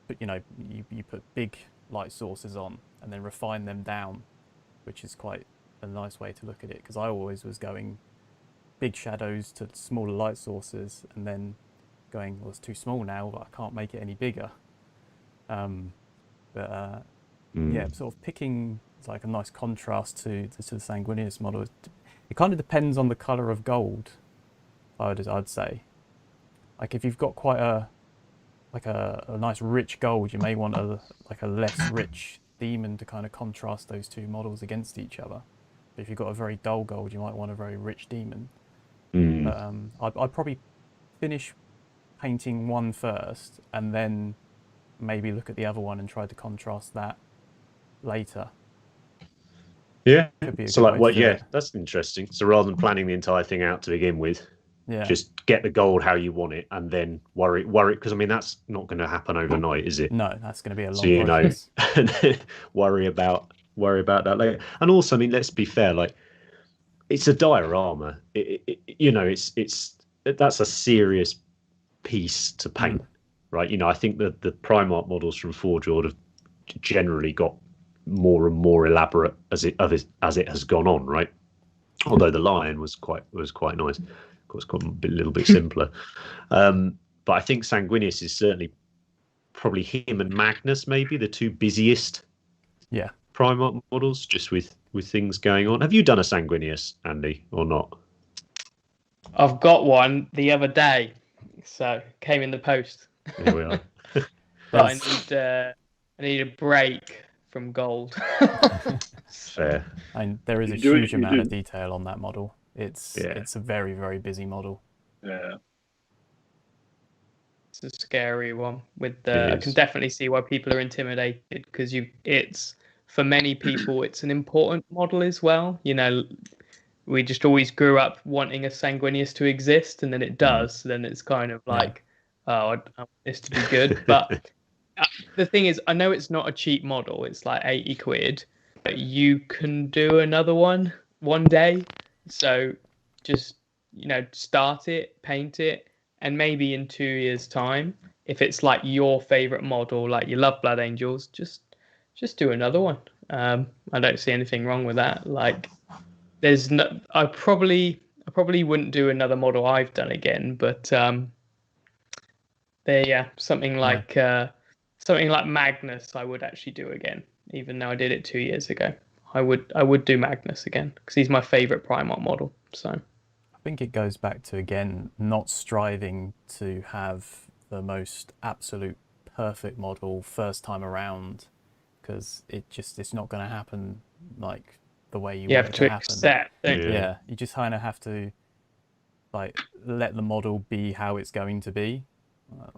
C: but you put big light sources on and then refine them down, which is quite a nice way to look at it, because I always was going big shadows to smaller light sources and then going, well, it's too small now, but I can't make it any bigger. Sort of picking like a nice contrast to the Sanguinius model. It kind of depends on the color of gold, I'd say. Like if you've got quite a nice rich gold, you may want a less rich demon to kind of contrast those two models against each other. But if you've got a very dull gold, you might want a very rich demon. But I'd probably finish painting one first and then maybe look at the other one and try to contrast that later.
A: Yeah. So that's interesting. So rather than planning the entire thing out to begin with, just get the gold how you want it, and then worry, because I mean that's not going to happen overnight, is it?
C: No, that's going to be a long process.
A: And then worry about that later. And also, I mean, let's be fair. Like, it's a diorama. It's that's a serious piece to paint, right? I think that the Primark models from Forge World have generally got more and more elaborate as it has gone on, right? Although the lion was quite nice. Of course, got a little bit simpler. But I think Sanguinius is certainly probably him and Magnus, maybe the two busiest Primark models, just with things going on. Have you done a Sanguinius, Andy, or not?
B: I've got one the other day, so came in the post.
A: Here we are.
B: But I need a break from gold.
A: Fair.
C: And there is a huge amount of detail on that model. It's a very, very busy model.
D: Yeah.
B: It's a scary one. I can definitely see why people are intimidated, because for many people it's an important model as well. We just always grew up wanting a Sanguinius to exist, and then it does. So then it's kind of like, I want this to be good. But the thing is, I know it's not a cheap model. It's like 80 quid, but you can do another one day. So just, start it, paint it, and maybe in 2 years' time, if it's like your favorite model, like you love Blood Angels, just do another one. I don't see anything wrong with that. Like, I probably wouldn't do another model I've done again, but something like Magnus I would actually do again, even though I did it 2 years ago. I would do Magnus again because he's my favorite Primark model. So
C: I think it goes back to, again, not striving to have the most absolute perfect model first time around, because it's not going to happen like the way you want it to happen.
B: Accept,
C: you just kind of have to like let the model be how it's going to be.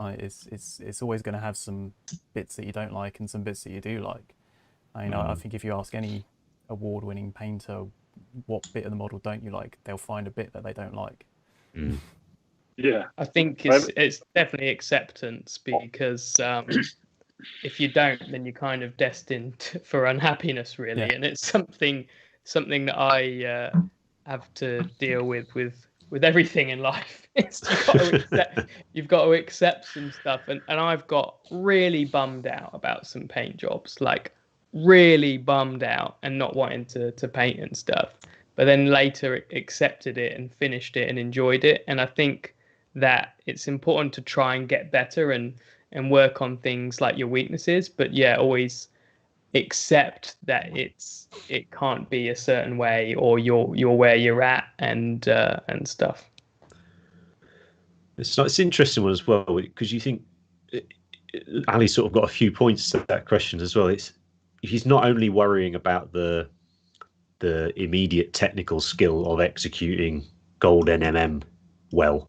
C: It's always going to have some bits that you don't like and some bits that you do like. I think if you ask any award-winning painter what bit of the model don't you like, they'll find a bit that they don't like.
D: Yeah,
B: I think it's definitely acceptance, because if you don't, then you're kind of destined for unhappiness, really. And it's something that I have to deal with everything in life. You've got to accept some stuff, and I've got really bummed out about some paint jobs, like really bummed out and not wanting to paint and stuff, but then later accepted it and finished it and enjoyed it. And I think that it's important to try and get better and and work on things like your weaknesses. But yeah, always accept that it can't be a certain way, or you're where you're at, and stuff.
A: It's an interesting one as well, because you think Ali sort of got a few points to that question as well. He's not only worrying about the immediate technical skill of executing gold NMM well,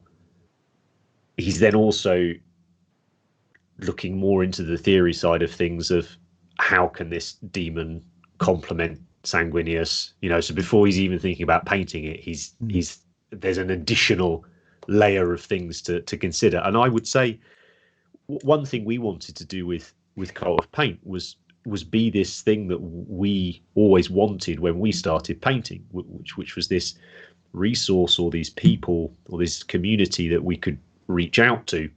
A: he's then also looking more into the theory side of things of how can this demon complement Sanguinius. So before he's even thinking about painting it, he's there's an additional layer of things to consider. And I would say one thing we wanted to do with Cult of Paint was be this thing that we always wanted when we started painting, which was this resource, or these people, or this community that we could reach out to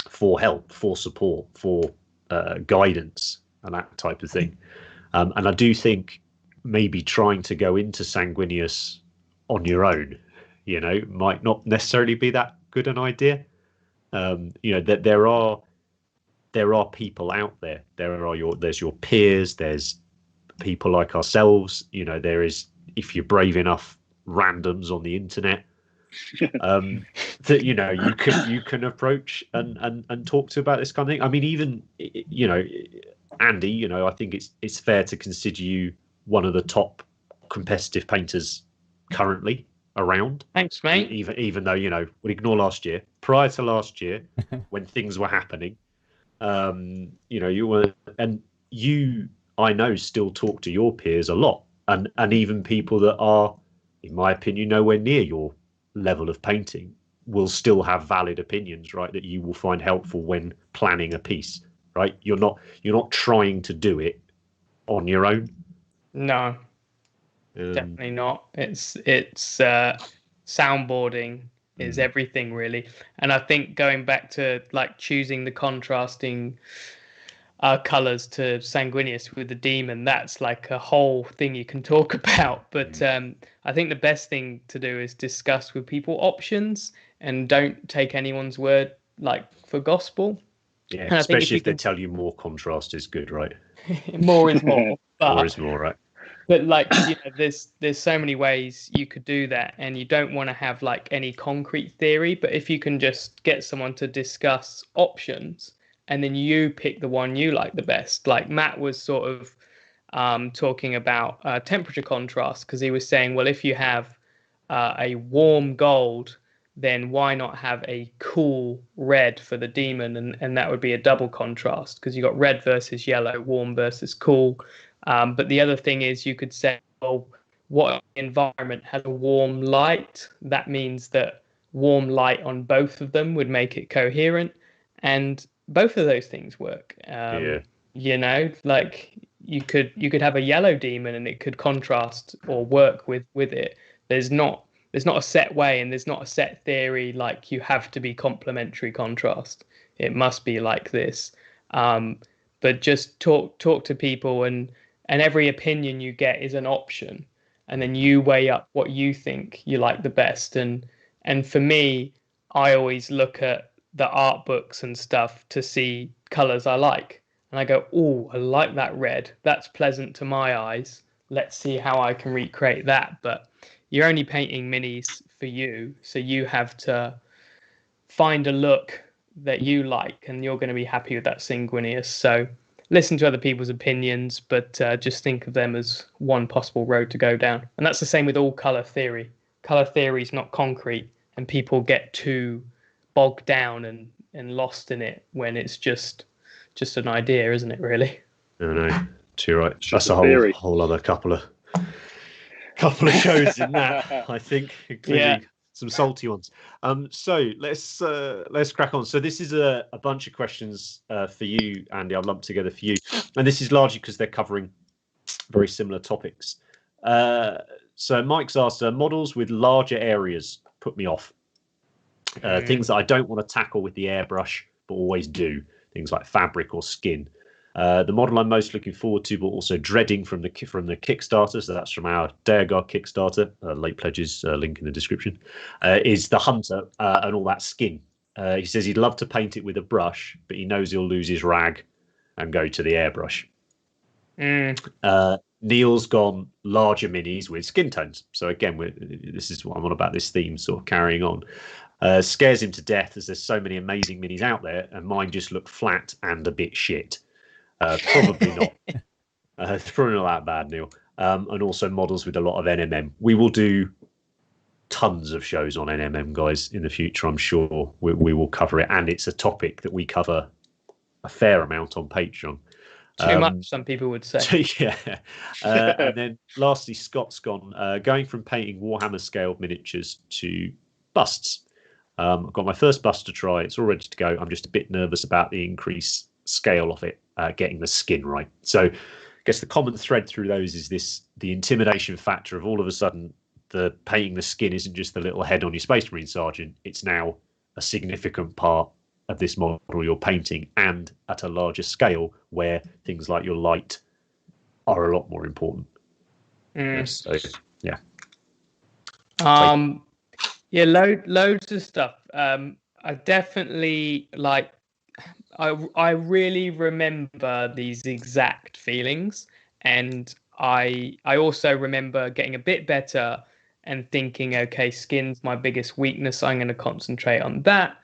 A: for help, for support, for guidance, and that type of thing. And I do think maybe trying to go into Sanguinius on your own, might not necessarily be that good an idea. That there are people out there. There's your peers. There's people like ourselves. There is, if you're brave enough, randoms on the internet that you can approach and talk to about this kind of thing. I mean, even Andy, I think it's fair to consider you one of the top competitive painters currently around.
B: Thanks, mate.
A: Even though we'll ignore last year. Prior to last year, when things were happening, you were, and I know, still talk to your peers a lot, and even people that are, in my opinion, nowhere near your level of painting will still have valid opinions, right? That you will find helpful when planning a piece, right? You're not trying to do it on your own.
B: No, definitely not. It's soundboarding is everything, really. And I think going back to like choosing the contrasting colors to Sanguinius with the demon, that's like a whole thing you can talk about. But I think the best thing to do is discuss with people options, and don't take anyone's word like for gospel.
A: Yeah, and especially if they tell you more contrast is good, right?
B: More is more.
A: More is more, right?
B: But like, there's so many ways you could do that, and you don't want to have like any concrete theory. But if you can just get someone to discuss options, and then you pick the one you like the best. Like Matt was sort of talking about temperature contrast, because he was saying, well, if you have a warm gold, then why not have a cool red for the demon? And that would be a double contrast, because you got red versus yellow, warm versus cool. But the other thing is, you could say, well, what environment has a warm light? That means that warm light on both of them would make it coherent. And both of those things work. Like you could have a yellow demon and it could contrast or work with it. There's not a set way, and there's not a set theory like you have to be complementary contrast. It must be like this. But just talk to people, and every opinion you get is an option, and then you weigh up what you think you like the best. And for me, I always look at the art books and stuff to see colors I like, and I go, oh, I like that red, that's pleasant to my eyes, let's see how I can recreate that. But you're only painting minis for you, so you have to find a look that you like, and you're going to be happy with that Sanguinius. So listen to other people's opinions, but just think of them as one possible road to go down. And that's the same with all color theory. Color theory is not concrete, and people get too bogged down and lost in it when it's just an idea, isn't it, really?
A: No, too right. That's a whole other couple of shows in that, I think, including some salty ones. So let's crack on. So this is a bunch of questions for you, Andy. I've lumped together for you, and this is largely because they're covering very similar topics. So Mike's asked, models with larger areas put me off. Things that I don't want to tackle with the airbrush, but always do. Things like fabric or skin. The model I'm most looking forward to, but also dreading from the Kickstarter, so that's from our Deagar Kickstarter, late pledges, link in the description, is the Hunter and all that skin. He says he'd love to paint it with a brush, but he knows he'll lose his rag and go to the airbrush. Neil's gone larger minis with skin tones. So again, this is what I'm on about, this theme sort of carrying on. Scares him to death as there's so many amazing minis out there, and mine just look flat and a bit shit. Probably not. It's probably not that bad, Neil. And also models with a lot of NMM. We will do tons of shows on NMM, guys, in the future. I'm sure we will cover it, and it's a topic that we cover a fair amount on Patreon.
B: Too much, some people would say.
A: Yeah. And then lastly, Scott's gone, going from painting Warhammer scaled miniatures to busts. I've got my first bust to try. It's all ready to go. I'm just a bit nervous about the increased scale of it, getting the skin right. So I guess the common thread through those is the intimidation factor of all of a sudden the painting the skin isn't just the little head on your Space Marine Sergeant. It's now a significant part of this model you're painting, and at a larger scale where things like your light are a lot more important. So yeah.
B: Yeah, loads of stuff. I definitely like. I really remember these exact feelings, and I also remember getting a bit better and thinking, okay, skin's my biggest weakness. I'm going to concentrate on that.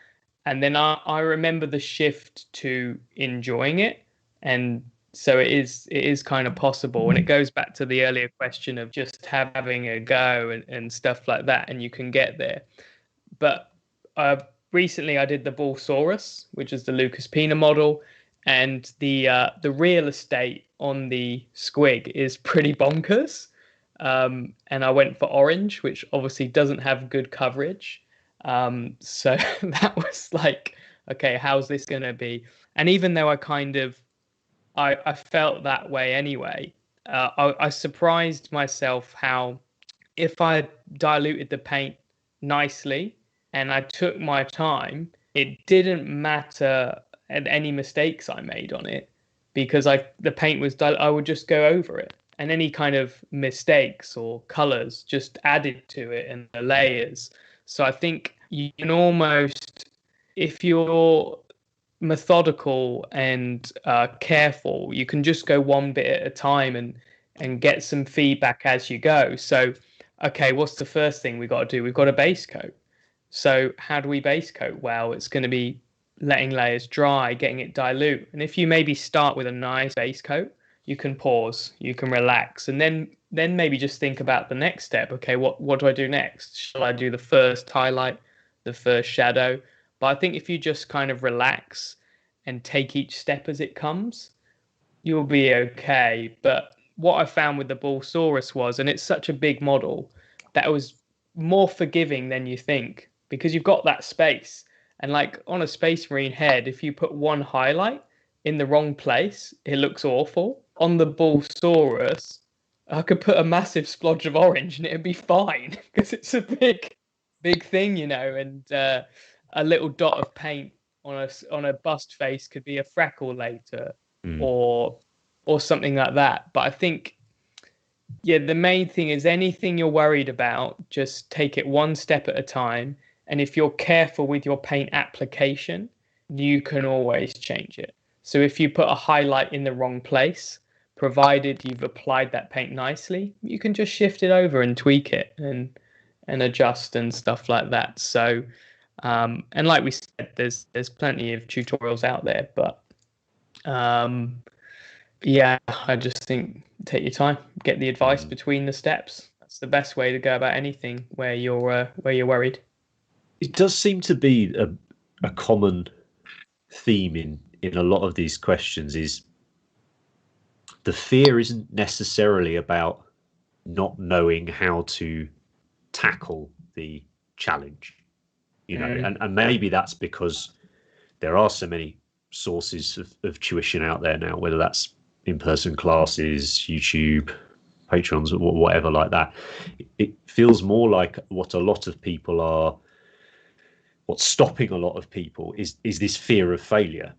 B: And then I remember the shift to enjoying it, and so it is kind of possible. And it goes back to the earlier question of just having a go and stuff like that, and you can get there. But recently I did the Bullsaurus, which is the Lucas Pina model, and the real estate on the squig is pretty bonkers. And I went for orange, which obviously doesn't have good coverage. So that was like, okay, how's this going to be? And even though I felt that way anyway, I surprised myself how if I diluted the paint nicely and I took my time, it didn't matter at any mistakes I made on it, because the paint was I would just go over it, and any kind of mistakes or colors just added to it and the layers. So I think you can almost, if you're methodical and careful, you can just go one bit at a time and get some feedback as you go. So, okay, what's the first thing we got to do? We've got a base coat. So how do we base coat? Well, it's going to be letting layers dry, getting it dilute. And if you maybe start with a nice base coat, you can pause, you can relax, and then maybe just think about the next step. Okay, what do I do next? Shall I do the first highlight, the first shadow? But I think if you just kind of relax and take each step as it comes, you'll be okay. But what I found with the Bullsaurus was, and it's such a big model, that it was more forgiving than you think, because you've got that space. And like on a Space Marine head, if you put one highlight in the wrong place, it looks awful. On the Bullsaurus, I could put a massive splodge of orange and it'd be fine, because it's a big thing, and a little dot of paint on a bust face could be a freckle later, or something like that. But I think, yeah, the main thing is anything you're worried about, just take it one step at a time. And if you're careful with your paint application, you can always change it. So if you put a highlight in the wrong place, provided you've applied that paint nicely, you can just shift it over and tweak it and adjust and stuff like that. So, and like we said, there's plenty of tutorials out there, but yeah, I just think take your time, get the advice between the steps. That's the best way to go about anything where you're worried.
A: It does seem to be a common theme in a lot of these questions is the fear isn't necessarily about not knowing how to tackle the challenge, and maybe that's because there are so many sources of tuition out there now, whether that's in-person classes, YouTube, Patrons, or whatever like that. It feels more like what's stopping a lot of people is this fear of failure.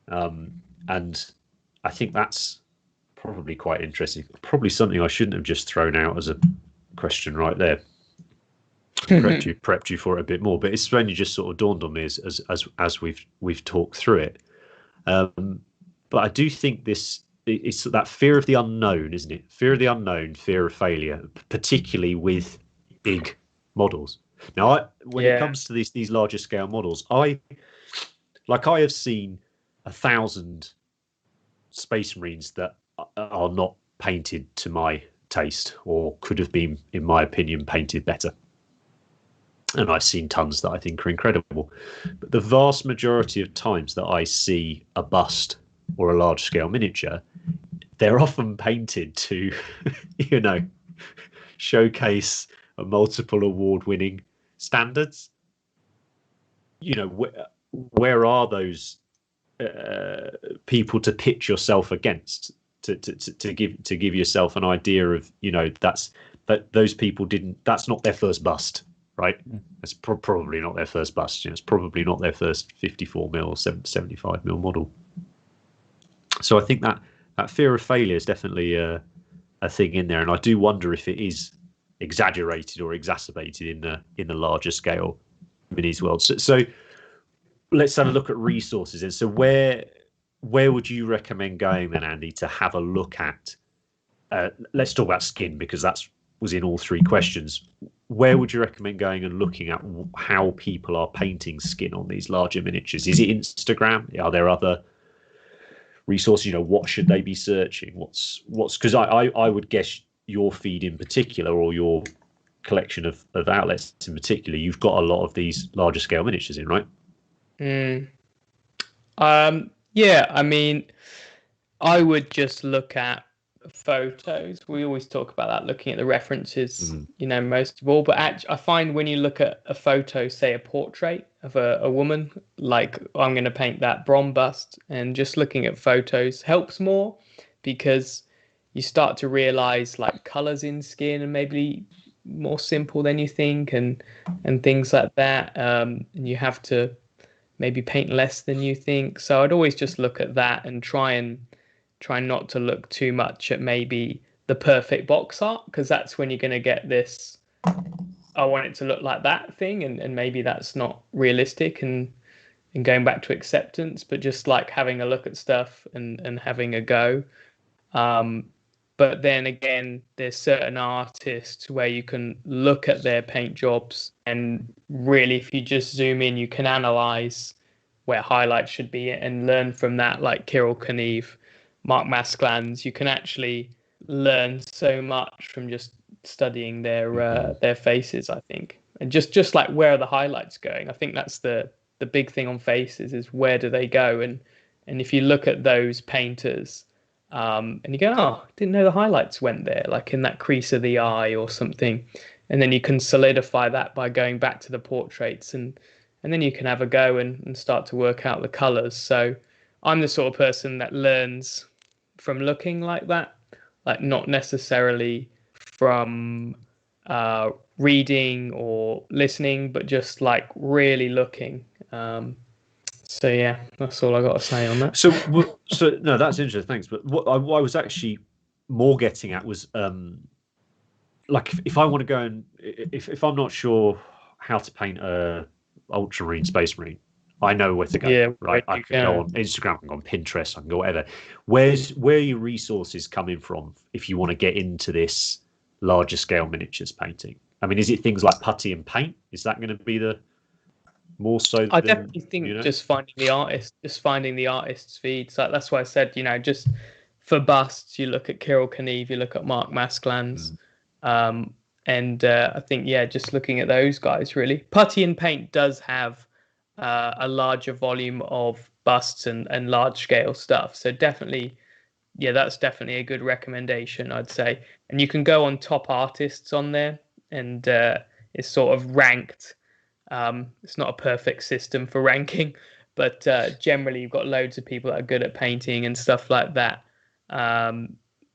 A: And I think that's probably quite interesting. Probably something I shouldn't have just thrown out as a question right there. prepped you for it a bit more, but it's only just sort of dawned on me as we've talked through it. But I do think it's that fear of the unknown, isn't it? Fear of the unknown, fear of failure, particularly with big models. Now, when it comes to these larger scale models, I have seen 1,000 Space Marines that are not painted to my taste, or could have been, in my opinion, painted better. And I've seen tons that I think are incredible. But the vast majority of times that I see a bust or a large scale miniature, they're often painted to, showcase a multiple award winning standards. Where are those people to pitch yourself against, to give yourself an idea of, that those people that's not their first bust, right? It's probably not their first bust. It's probably not their first 54mm or 75mm model. So I think that fear of failure is definitely a thing in there, and I do wonder if it is exaggerated or exacerbated in the larger scale minis world. So let's have a look at resources. And so where would you recommend going then, Andy, to have a look at? Let's talk about skin, because that was in all three questions. Where would you recommend going and looking at how people are painting skin on these larger miniatures? Is it Instagram? Are there other resources? What should they be searching? What's because I would guess your feed in particular, or your collection of outlets in particular, you've got a lot of these larger scale miniatures in, right?
B: Yeah, I mean, I would just look at photos. We always talk about that, looking at the references, most of all. But actually, I find when you look at a photo, say a portrait of a woman, like I'm going to paint that bronze bust, and just looking at photos helps more, because you start to realize like colors in skin and maybe more simple than you think, and things like that. And you have to maybe paint less than you think. So I'd always just look at that and try not to look too much at maybe the perfect box art, because that's when you're going to get this, I want it to look like that thing, and maybe that's not realistic, and going back to acceptance, but just like having a look at stuff and having a go. But then again, there's certain artists where you can look at their paint jobs, and really, if you just zoom in, you can analyze where highlights should be and learn from that, like Kirill Kniv, Mark Masklans. You can actually learn so much from just studying their faces, I think. And just like, where are the highlights going? I think that's the big thing on faces, is where do they go? And if you look at those painters, and you go, oh, didn't know the highlights went there, like in that crease of the eye or something. And then you can solidify that by going back to the portraits, and then you can have a go and start to work out the colors. So I'm the sort of person that learns from looking like that, like not necessarily from reading or listening, but just like really looking. So yeah, that's all I got to say on that.
A: So no, that's interesting. Thanks. But what I was actually more getting at was, like, if I want to go and if I'm not sure how to paint a ultramarine space marine, I know where to go.
B: Yeah,
A: right. I can go on Instagram, I can go on Pinterest, I can go whatever. Where are your resources coming from if you want to get into this larger scale miniatures painting? I mean, is it things like putty and paint? Is that going to be the more so?
B: I definitely think just finding the artist's feeds. Like, that's why I said, just for busts, you look at Kirill Kniv, you look at Mark Masklans, and I think just looking at those guys really. Putty and paint does have a larger volume of busts and large scale stuff. So definitely, that's definitely a good recommendation, I'd say. And you can go on top artists on there, and it's sort of ranked. It's not a perfect system for ranking, but generally you've got loads of people that are good at painting and stuff like that.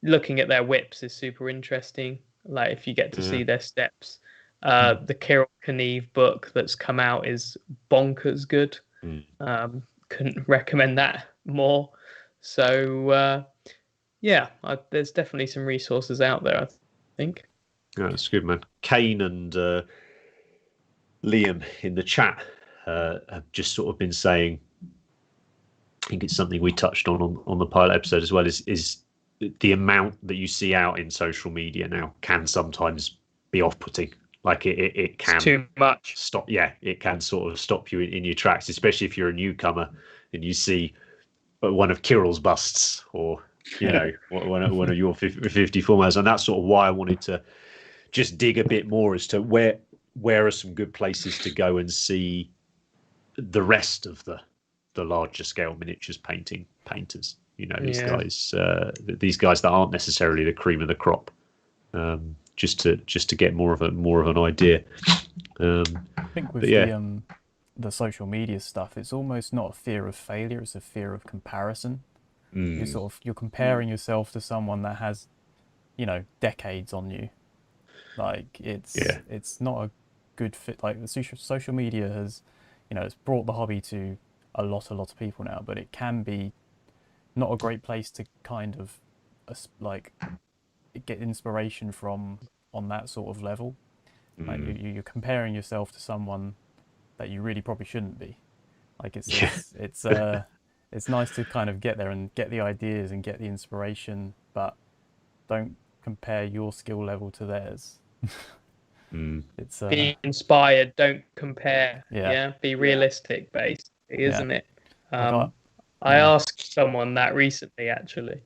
B: Looking at their whips is super interesting. Like, if you get to see their steps. The Kirill Kniv book that's come out is bonkers good. Couldn't recommend that more. So there's definitely some resources out there, I think.
A: Yeah, that's good, man. Kane and Liam in the chat have just sort of been saying, I think it's something we touched on the pilot episode as well, is the amount that you see out in social media now can sometimes be off-putting. Like it can,
B: it's too much.
A: Stop. Yeah, it can sort of stop you in your tracks, especially if you're a newcomer and you see one of Kirill's busts, or one of your 54 miles. And that's sort of why I wanted to just dig a bit more as to where are some good places to go and see the rest of the larger scale miniatures painters. These guys that aren't necessarily the cream of the crop. Just to get more of an idea.
C: I think with the social media stuff, it's almost not a fear of failure; it's a fear of comparison. You're comparing yourself to someone that has, decades on you. Like it's not a good fit. Like the social media has, it's brought the hobby to a lot of people now, but it can be not a great place to kind of get inspiration from on that sort of level. Like you're comparing yourself to someone that you really probably shouldn't be. Like it's nice to kind of get there and get the ideas and get the inspiration, but don't compare your skill level to theirs. It's
B: be inspired, don't compare. Be realistic, basically, isn't it? I asked someone that recently, actually.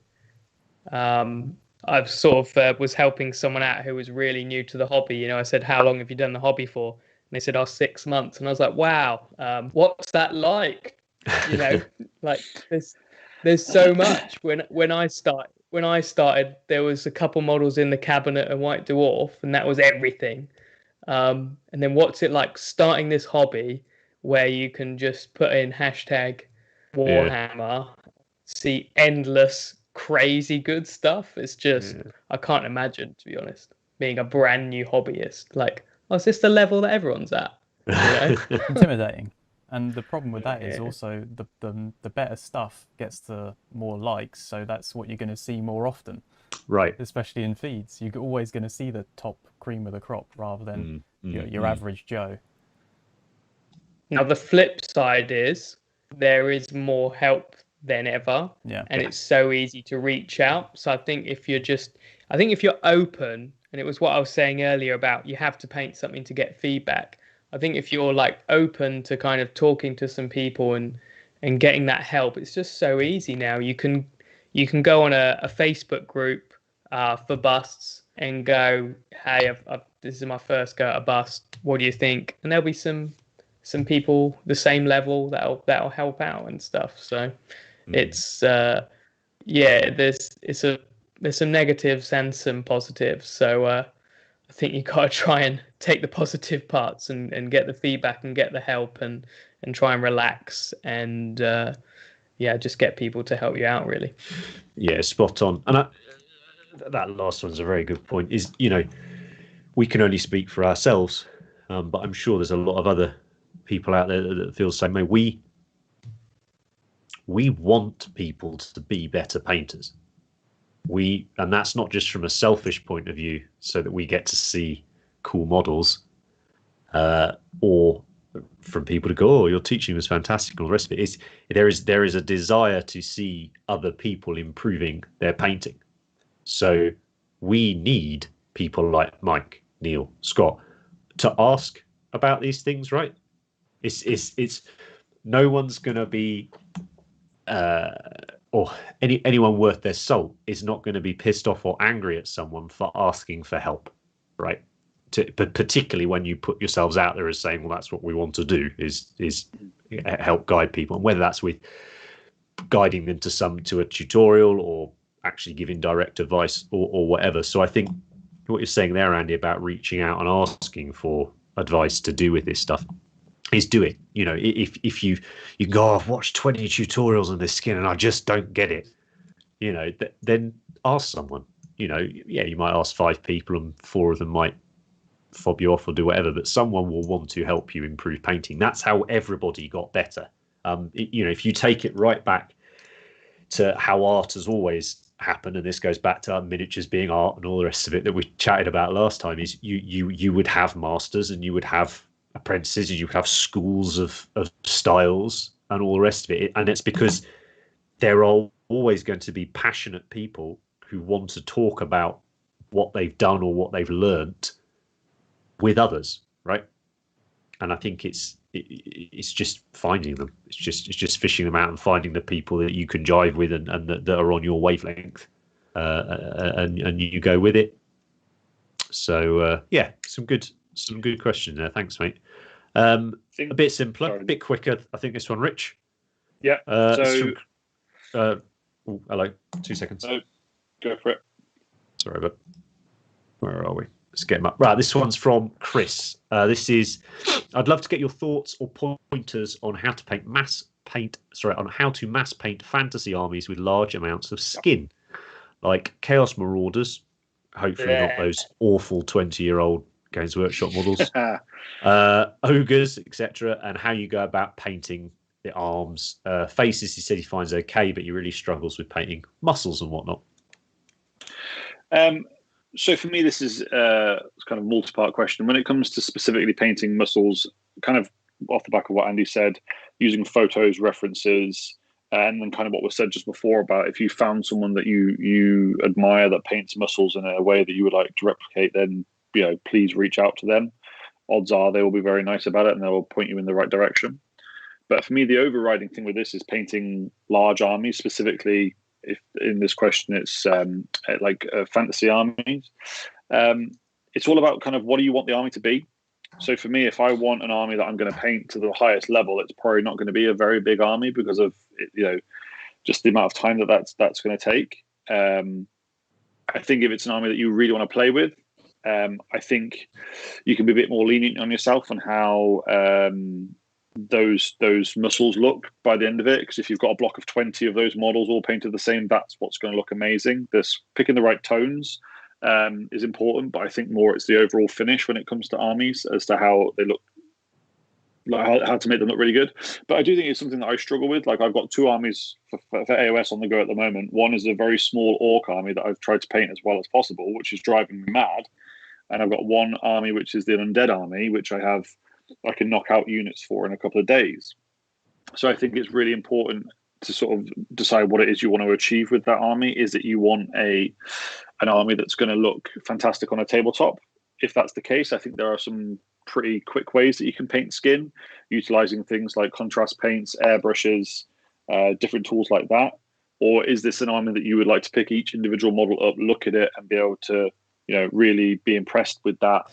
B: I've sort of was helping someone out who was really new to the hobby. I said, "How long have you done the hobby for?" And they said, "Oh, 6 months." And I was like, "Wow, what's that like?" Like there's so much. When I started, there was a couple models in the cabinet and White Dwarf, and that was everything. And then what's it like starting this hobby where you can just put in hashtag Warhammer, see endless crazy good stuff? It's just I can't imagine, to be honest, being a brand new hobbyist. Like, is this the level that everyone's at?
C: Intimidating. And the problem with that is also the better stuff gets the more likes, so that's what you're going to see more often.
A: Right.
C: Especially in feeds, you're always going to see the top cream of the crop rather than your average Joe.
B: Now the flip side is there is more help than ever, and it's so easy to reach out. So I think if you're open, and it was what I was saying earlier about you have to paint something to get feedback. I think if you're like open to kind of talking to some people and getting that help, it's just so easy now. You can go on a Facebook group for busts and go, "Hey, this is my first go at a bust. What do you think?" And there'll be some people the same level that'll help out and stuff. So it's there's some negatives and some positives. So I think you gotta try and take the positive parts and get the feedback and get the help and try and relax and just get people to help you out, really.
A: Yeah, spot on. And that last one's a very good point. Is we can only speak for ourselves, but I'm sure there's a lot of other people out there that feel the same way. We want people to be better painters. And that's not just from a selfish point of view, so that we get to see cool models, or from people to go, "Oh, your teaching was fantastic," and all the rest of it. There is a desire to see other people improving their painting. So we need people like Mike, Neil, Scott to ask about these things, right? It's no one's gonna be or anyone worth their salt is not going to be pissed off or angry at someone for asking for help, right? But particularly when you put yourselves out there as saying, "Well, that's what we want to do is help guide people," and whether that's with guiding them to a tutorial or actually giving direct advice or whatever. So I think what you're saying there, Andy, about reaching out and asking for advice to do with this stuff, is do it. If you go, "I've watched 20 tutorials on this skin and I just don't get it," then ask someone. You might ask 5 people and 4 of them might fob you off or do whatever, but someone will want to help you improve painting. That's how everybody got better. If you take it right back to how art has always happened, and this goes back to miniatures being art and all the rest of it that we chatted about last time, is you would have masters and you would have apprentices, and you could have schools of styles and all the rest of it. And it's because there are always going to be passionate people who want to talk about what they've done or what they've learnt with others, right? And I think it's just finding them. It's just fishing them out and finding the people that you can jive with and that are on your wavelength, and you go with it. So yeah, some good questions there. Thanks, mate. A bit simpler, a bit quicker. I think this one, Rich.
D: Yeah.
A: From, hello. 2 seconds.
D: Go for it.
A: Sorry, but where are we? Let's get them up. Right, this one's from Chris. This is, I'd love to get your thoughts or pointers on how to mass paint fantasy armies with large amounts of skin, like Chaos Marauders. Hopefully not those awful 20-year-old Games Workshop models, ogres, etc., and how you go about painting the arms. Faces, he said he finds okay, but he really struggles with painting muscles and whatnot.
D: So for me, this is kind of multi-part question. When it comes to specifically painting muscles, kind of off the back of what Andy said, using photos, references, and then kind of what was said just before about if you found someone that you admire that paints muscles in a way that you would like to replicate, then please reach out to them. Odds are they will be very nice about it and they will point you in the right direction. But for me, the overriding thing with this is painting large armies, specifically. If in this question it's like fantasy armies, it's all about kind of what do you want the army to be. So for me, if I want an army that I'm going to paint to the highest level, it's probably not going to be a very big army because of just the amount of time that's going to take. I think if it's an army that you really want to play with, I think you can be a bit more lenient on yourself on how those muscles look by the end of it, because if you've got a block of 20 of those models all painted the same, that's what's going to look amazing. This picking the right tones is important, but I think more it's the overall finish when it comes to armies as to how they look, like how to make them look really good. But I do think it's something that I struggle with. Like I've got two armies for AOS on the go at the moment. One is a very small orc army that I've tried to paint as well as possible, which is driving me mad, and I've got one army which is the undead army, which I can knock out units for in a couple of days. So I think it's really important to sort of decide what it is you want to achieve with that army. Is it you want an army that's going to look fantastic on a tabletop? If that's the case, I think there are some pretty quick ways that you can paint skin, utilizing things like contrast paints, airbrushes, different tools like that. Or is this an army that you would like to pick each individual model up, look at it, and be able to really be impressed with that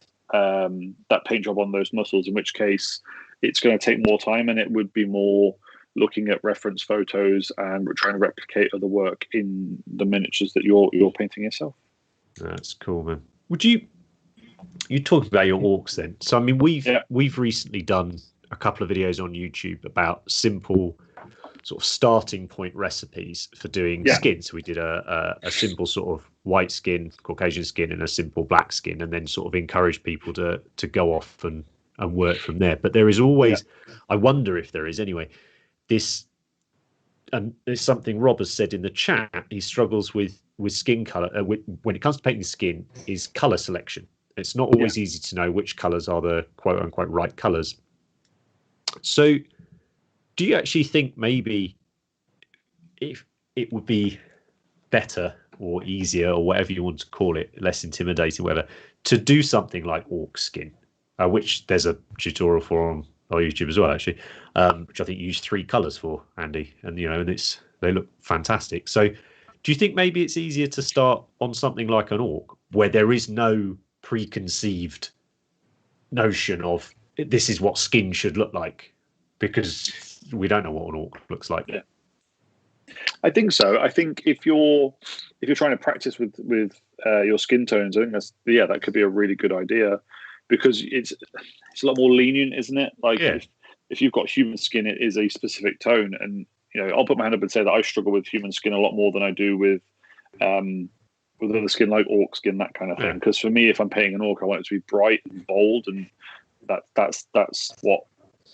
D: paint job on those muscles, in which case it's going to take more time and it would be more looking at reference photos and trying to replicate other work in the miniatures that you're painting yourself.
A: That's cool, man. Would you talk about your orcs then? So I mean, we've recently done a couple of videos on YouTube about simple sort of starting point recipes for doing skin. So we did a simple sort of white skin, Caucasian skin, and a simple black skin, and then sort of encourage people to go off and work from there. But there is always, I wonder if there is anyway, this, and there's something Rob has said in the chat, he struggles with skin color when it comes to painting skin, is color selection. It's not always easy to know which colors are the quote unquote right colors. So do you actually think maybe if it would be better or easier or whatever you want to call it, less intimidating, whatever, to do something like orc skin, which there's a tutorial for on our YouTube as well, actually, which I think you use 3 colors for, Andy, and and they look fantastic. So do you think maybe it's easier to start on something like an orc where there is no preconceived notion of this is what skin should look like, because we don't know what an orc looks like?
D: I think so. I think if you're trying to practice with your skin tones, I think that could be a really good idea, because it's a lot more lenient, isn't it? Like if you've got human skin, it is a specific tone, and I'll put my hand up and say that I struggle with human skin a lot more than I do with other skin like orc skin, that kind of thing. Because for me, if I'm painting an orc, I want it to be bright and bold, and that's what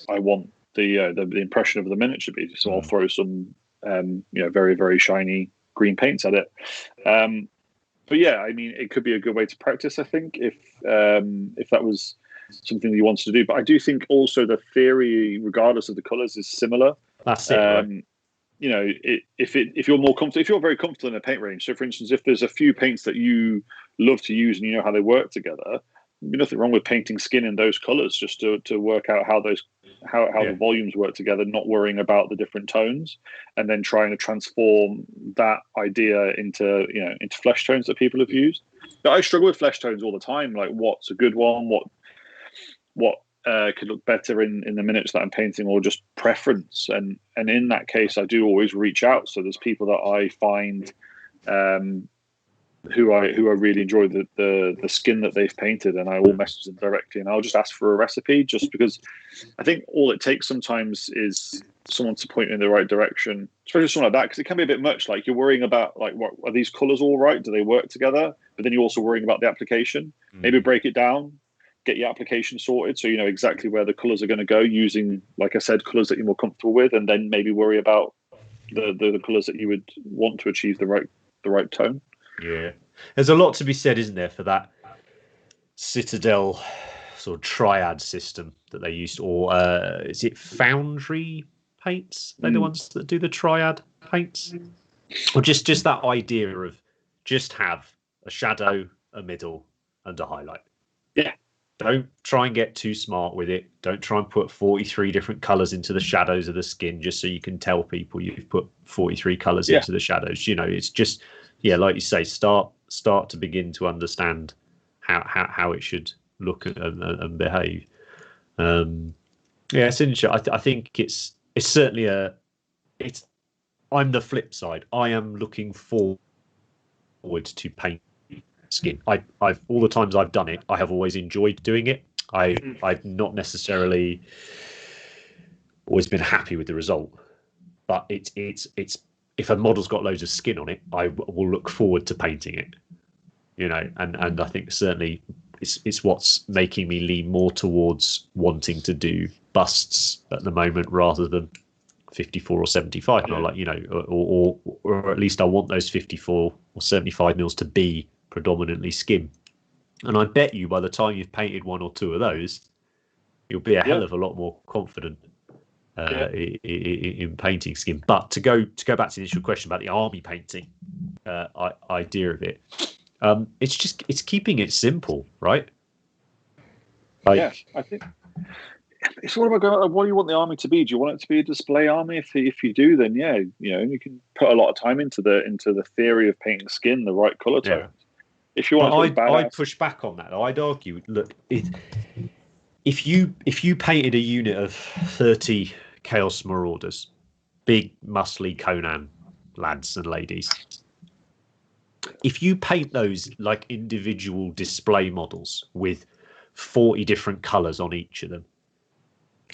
D: I want the impression of the miniature to be. So I'll throw some very, very shiny green paints at it. But yeah, I mean, it could be a good way to practice, I think, if that was something that you wanted to do. But I do think also the theory, regardless of the colours, is similar.
A: That's it. Right?
D: You know, if you're more comfortable, if you're very comfortable in a paint range. So, for instance, if there's a few paints that you love to use and you know how they work together, there'd be nothing wrong with painting skin in those colours just to work out how the volumes work together, not worrying about the different tones, and then trying to transform that idea into flesh tones that people have used. But I struggle with flesh tones all the time. Like, what's a good one? What could look better in the minutes that I'm painting, or just preference. And in that case, I do always reach out. So there's people that I find who I really enjoy the skin that they've painted, and I will message them directly, and I'll just ask for a recipe, just because I think all it takes sometimes is someone to point in the right direction, especially something like that, because it can be a bit much. Like, you're worrying about, like, what are these colors all right? Do they work together? But then you're also worrying about the application. Maybe break it down, get your application sorted, so you know exactly where the colors are going to go, using, like I said, colors that you're more comfortable with, and then maybe worry about the colors that you would want to achieve the right tone.
A: Yeah, there's a lot to be said, isn't there, for that Citadel sort of triad system that they used, or is it Foundry paints? They're the ones that do the triad paints, or just that idea of just have a shadow, a middle, and a highlight.
D: Yeah.
A: Don't try and get too smart with it. Don't try and put 43 different colours into the shadows of the skin just so you can tell people you've put 43 colours into the shadows. You know, it's just, like you say, start to begin to understand how it should look and behave. It's interesting. I think it's certainly I'm the flip side. I am looking forward to paint skin. I've all the times I've done it, I have always enjoyed doing it. I've not necessarily always been happy with the result, but it's if a model's got loads of skin on it, I will look forward to painting it. You know, and I think certainly it's what's making me lean more towards wanting to do busts at the moment rather than 54 or 75 mil, like, you know, or at least I want those 54 or 75 mils to be predominantly skin. And I bet you by the time you've painted one or two of those, you'll be a hell of a lot more confident in painting skin. But to go back to the initial question about the army painting idea of it, it's keeping it simple, right?
D: I think it's all about going, what do you want the army to be? Do you want it to be a display army? If you do, then you can put a lot of time into the theory of painting skin the right color tones. Yeah. If you want,
A: I'd push back on that. I'd argue, look, if you painted a unit of 30 Chaos Marauders, big muscly Conan lads and ladies, if you paint those like individual display models with 40 different colors on each of them,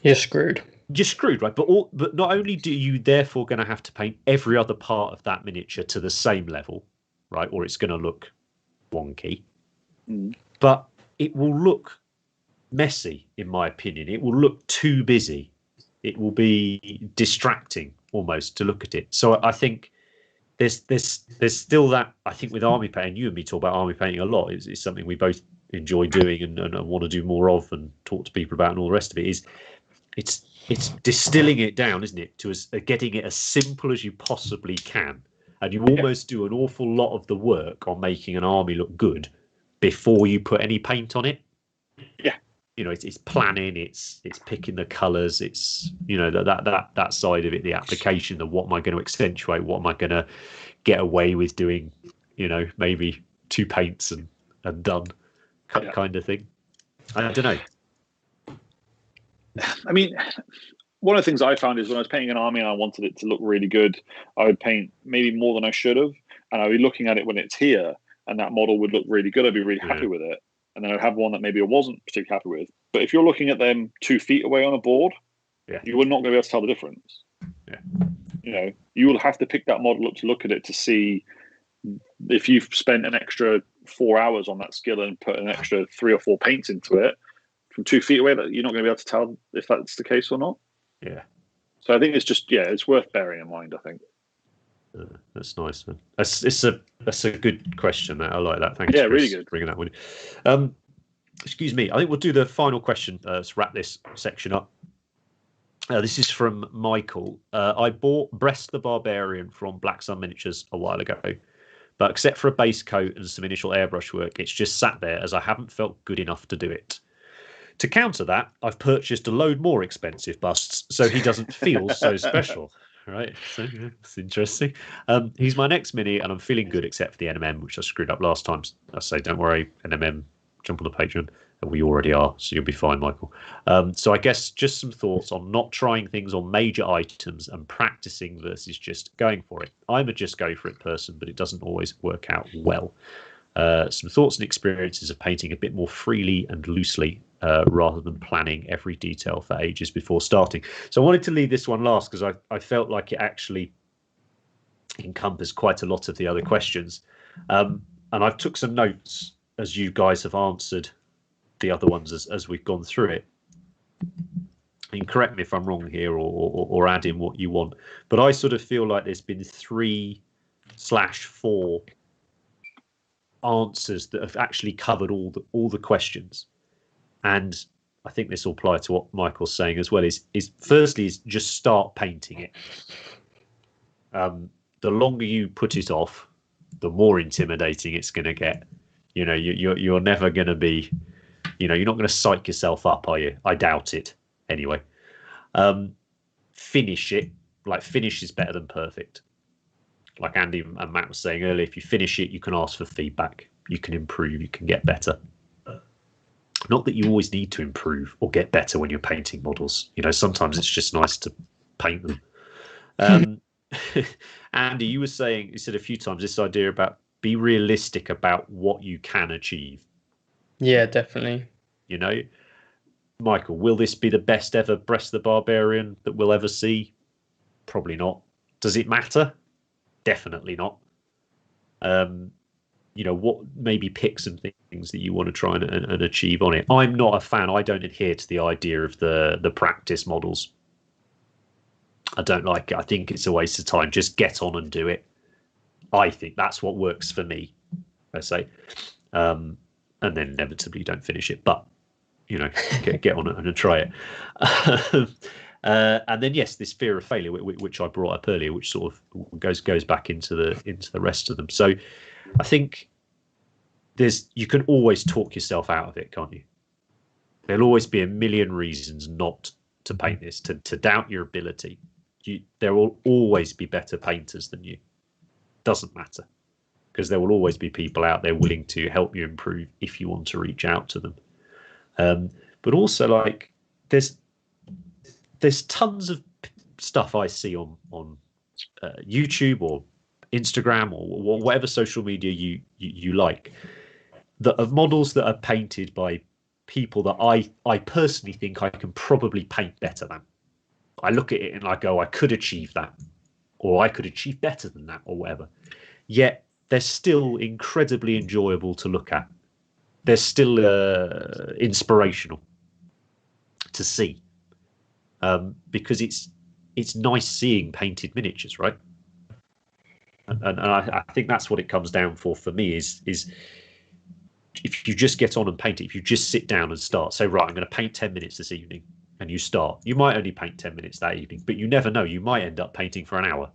B: you're screwed.
A: You're screwed, right? But not only do you therefore going to have to paint every other part of that miniature to the same level, right? Or it's going to look wonky, but it will look messy, in my opinion. It will look too busy. It will be distracting almost to look at it. So I think there's still that. I think with army painting, you and me talk about army painting a lot. It's something we both enjoy doing and want to do more of and talk to people about, and all the rest of it. It's distilling it down, isn't it, to getting it as simple as you possibly can. And you almost do an awful lot of the work on making an army look good before you put any paint on it.
D: Yeah.
A: You know, it's planning, it's picking the colours, it's, you know, that side of it, the application of what am I going to accentuate, what am I going to get away with doing, you know, maybe 2 paints and done kind of thing. I don't know.
D: I mean, one of the things I found is when I was painting an army and I wanted it to look really good, I would paint maybe more than I should have, and I'd be looking at it when it's here, and that model would look really good. I'd be really happy with it, and then I'd have one that maybe I wasn't particularly happy with. But if you're looking at them 2 feet away on a board, you are not going to be able to tell the difference.
A: Yeah.
D: You know, you will have to pick that model up to look at it to see if you've spent an extra 4 hours on that skill and put an extra 3 or 4 paints into it from 2 feet away, that you're not going to be able to tell if that's the case or not.
A: Yeah.
D: So I think it's just, it's worth bearing in mind, I think.
A: That's nice, man. That's a good question. I like that. Thanks.
D: Yeah,
A: Chris,
D: really good.
A: Bringing that one. excuse me, I think we'll do the final question to wrap this section up. This is from Michael. I bought Brest the Barbarian from Black Sun Miniatures a while ago, but except for a base coat and some initial airbrush work, it's just sat there as I haven't felt good enough to do it. To counter that, I've purchased a load more expensive busts so he doesn't feel so special. Right, so yeah, it's interesting. He's my next mini, and I'm feeling good except for the NMM, which I screwed up last time. I say, don't worry, NMM, jump on the Patreon. We already are, so you'll be fine, Michael. So I guess just some thoughts on not trying things on major items and practicing versus just going for it. I'm a just go for it person, but it doesn't always work out well. Some thoughts and experiences of painting a bit more freely and loosely rather than planning every detail for ages before starting. So I wanted to leave this one last because I felt like it actually encompassed quite a lot of the other questions. And I've took some notes as you guys have answered the other ones as we've gone through it. And correct me if I'm wrong here or add in what you want. But I sort of feel like there's been 3/4 answers that have actually covered all the questions. And I think this will apply to what Michael's saying as well, is firstly is just start painting it. The longer you put it off, the more intimidating it's going to get. You know, you're never going to be, you know, you're not going to psych yourself up, are you? I doubt it anyway. Finish it. Like, finish is better than perfect. Like Andy and Matt was saying earlier, if you finish it, you can ask for feedback. You can improve. You can get better. Not that you always need to improve or get better when you're painting models. You know, sometimes it's just nice to paint them. Andy, you said a few times this idea about be realistic about what you can achieve.
B: Yeah, definitely.
A: You know, Michael, will this be the best ever Brest the Barbarian that we'll ever see? Probably not. Does it matter? Definitely not. You know, what, maybe pick some things that you want to try and achieve on it. I'm not a fan. I don't adhere to the idea of the practice models. I don't like it. I think it's a waste of time. Just get on and do it. I think that's what works for me, I say. And then inevitably you don't finish it. But, you know, get on it and try it. And then, yes, this fear of failure, which I brought up earlier, which sort of goes back into the rest of them. So I think you can always talk yourself out of it, can't you? There'll always be a million reasons not to paint this, to doubt your ability. There will always be better painters than you. Doesn't matter, because there will always be people out there willing to help you improve if you want to reach out to them. But also, like, there's tons of stuff I see on YouTube or Instagram or whatever social media you like, that of models that are painted by people that I personally think I can probably paint better than. I look at it and I go, I could achieve that, or I could achieve better than that, or whatever. Yet they're still incredibly enjoyable to look at. They're still inspirational to see, because it's nice seeing painted miniatures, right? And I think that's what it comes down for me is if you just get on and paint it, if you just sit down and start, say, right, I'm going to paint 10 minutes this evening, and you start, you might only paint 10 minutes that evening, but you never know, you might end up painting for an hour.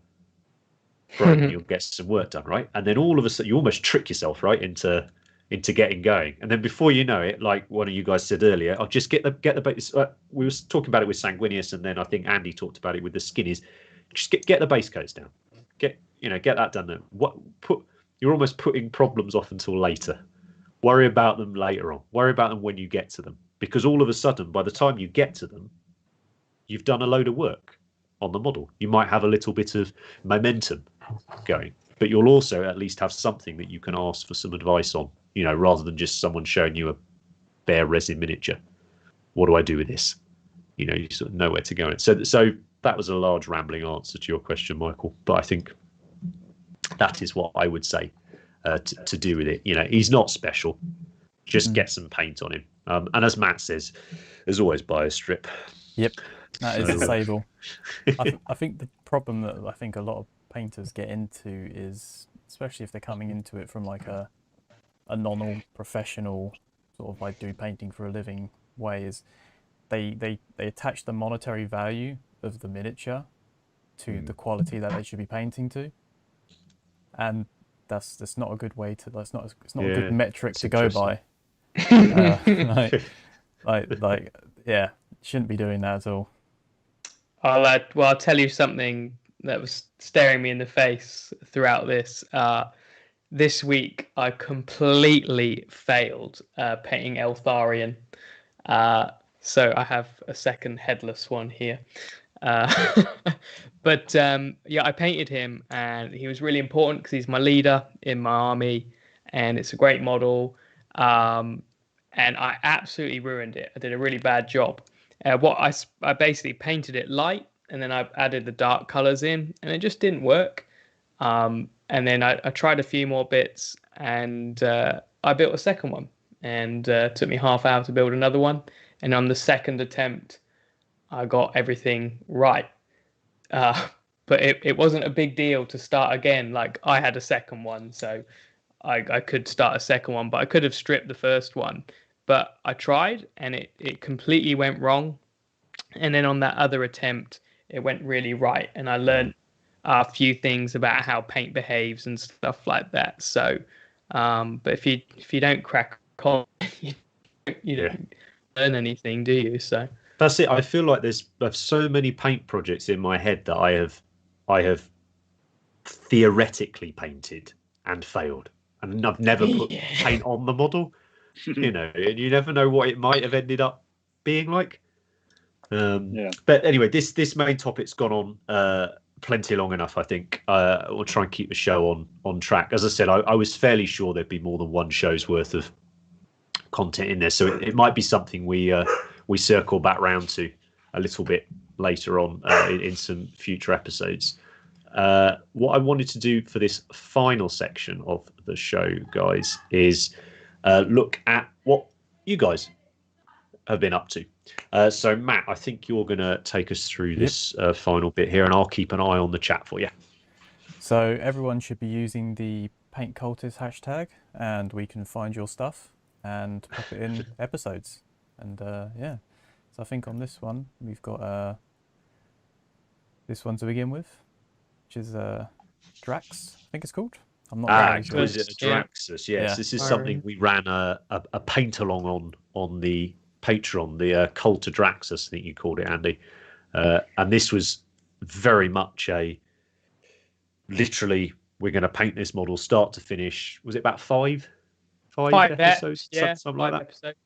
A: Right, you'll get some work done, right? And then all of a sudden you almost trick yourself, right, into getting going. And then before you know it, like one of you guys said earlier, I'll just get the base. We were talking about it with Sanguinius, and then I think Andy talked about it with the Skinnies. Just get the base coats down. Get that done. Then you're almost putting problems off until later. Worry about them later on. Worry about them when you get to them, because all of a sudden, by the time you get to them, you've done a load of work on the model. You might have a little bit of momentum going, but you'll also at least have something that you can ask for some advice on, you know, rather than just someone showing you a bare resin miniature. What do I do with this? You know, you sort of know where to go. So that was a large rambling answer to your question, Michael, but I think that is what I would say to do with it. You know, he's not special. Just get some paint on him. And as Matt says, as always, buy a strip.
C: Yep, that is the sable. I think the problem that I think a lot of painters get into is, especially if they're coming into it from like a non-professional sort of like do painting for a living way is they attach the monetary value of the miniature to the quality that they should be painting to, and that's not a good way to. It's not a good metric to go by. Yeah, shouldn't be doing that at all.
B: I'll tell you something that was staring me in the face throughout this. This week, I completely failed painting Eltharion. So I have a second headless one here. But yeah, I painted him, and he was really important because he's my leader in my army, and it's a great model. And I absolutely ruined it. I did a really bad job. I basically painted it light, and then I added the dark colors in, and it just didn't work. And then I tried a few more bits, and I built a second one, and it took me half hour to build another one. And on the second attempt, I got everything right. But it wasn't a big deal to start again. Like, I had a second one, so I could start a second one, but I could have stripped the first one. But I tried, and it completely went wrong. And then on that other attempt, it went really right, and I learned a few things about how paint behaves and stuff like that. So, but if you don't crack on, you don't learn anything, do you? So
A: that's it. I feel like there's so many paint projects in my head that I have theoretically painted and failed, and I've never put paint on the model. You know, and you never know what it might have ended up being like. But anyway, this main topic's gone on plenty long enough. I think we'll try and keep the show on track. As I said, I was fairly sure there'd be more than one show's worth of content in there, so it might be something we circle back round to a little bit later on in some future episodes. What I wanted to do for this final section of the show, guys, is look at what you guys have been up to. So, Matt, I think you're going to take us through this final bit here, and I'll keep an eye on the chat for you.
C: So everyone should be using the Paint Cultist hashtag, and we can find your stuff and pop it in episodes. And yeah, so I think on this one, we've got this one to begin with, which is Drax, I think it's called. I'm not
A: sure. Is it Draxus? Yes, this is something we ran a paint along on the Patreon, the Cult of Draxus, I think you called it, Andy. And this was very much literally, we're going to paint this model start to finish. Was it about five episodes?
B: Yeah,
A: something like that. Episodes.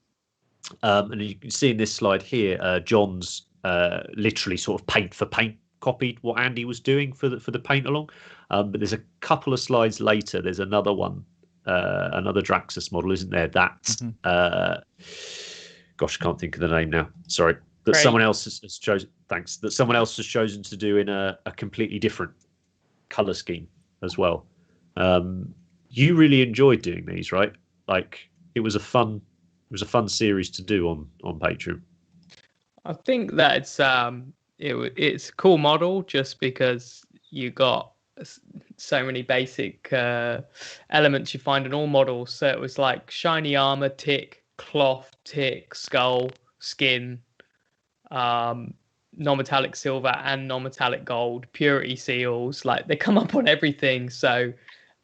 A: And you can see in this slide here, John's literally sort of paint for paint copied what Andy was doing for the paint along. But there's a couple of slides later, there's another one, another Draxus model, isn't there? That gosh, I can't think of the name now. Sorry, that someone else has chosen. Thanks. That someone else has chosen to do in a completely different color scheme as well. You really enjoyed doing these, right? Like, it was a fun series to do on Patreon.
B: I think that it's a cool model just because you got so many basic elements you find in all models. So it was like shiny armor, tick, cloth, tick, skull, skin, non-metallic silver and non-metallic gold, purity seals. Like, they come up on everything. So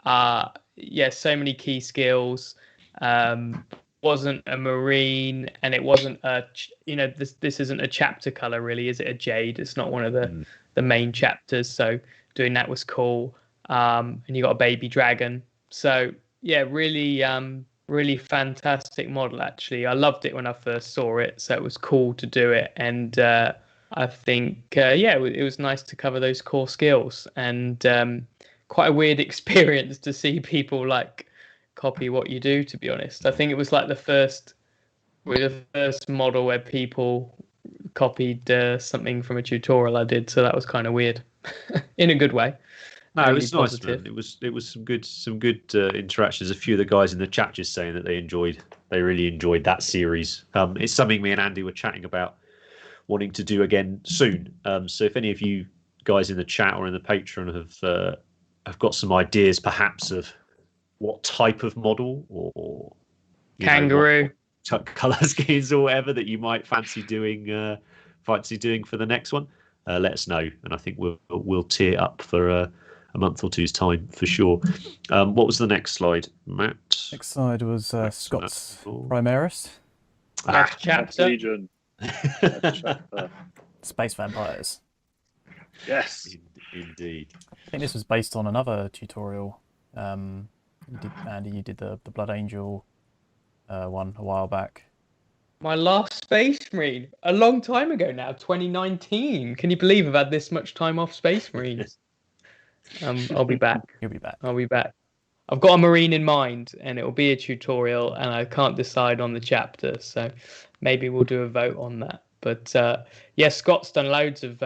B: yeah, so many key skills. Wasn't a marine, and it wasn't this isn't a chapter color really, is it? A jade. It's not one of the main chapters, so doing that was cool. And you got a baby dragon, so yeah, really fantastic model. Actually, I loved it when I first saw it, so it was cool to do it. And I think it was nice to cover those core skills, and quite a weird experience to see people like copy what you do, to be honest. I think it was like the first model where people copied something from a tutorial I did, so that was kind of weird in a good way.
A: No, really, it was nice, man. It was some good interactions. A few of the guys in the chat just saying that they really enjoyed that series. It's something me and Andy were chatting about wanting to do again soon. So if any of you guys in the chat or in the Patreon have got some ideas perhaps of what type of model or
B: kangaroo,
A: color schemes or whatever that you might fancy doing for the next one, let us know, and I think we'll tee it up for a month or two's time for sure. What was the next slide, Matt?
C: Next slide was Scott's Primaris.
B: Next chapter.
D: Legion. Next chapter.
C: Space Vampires.
D: Yes.
A: Indeed.
C: I think this was based on another tutorial. Andy, you did the Blood Angel one a while back.
B: My last Space Marine, a long time ago now, 2019. Can you believe I've had this much time off Space Marines? I'll be back.
C: You'll be back.
B: I'll be back. I've got a Marine in mind, and it will be a tutorial, and I can't decide on the chapter, so maybe we'll do a vote on that. But yes, Scott's done loads of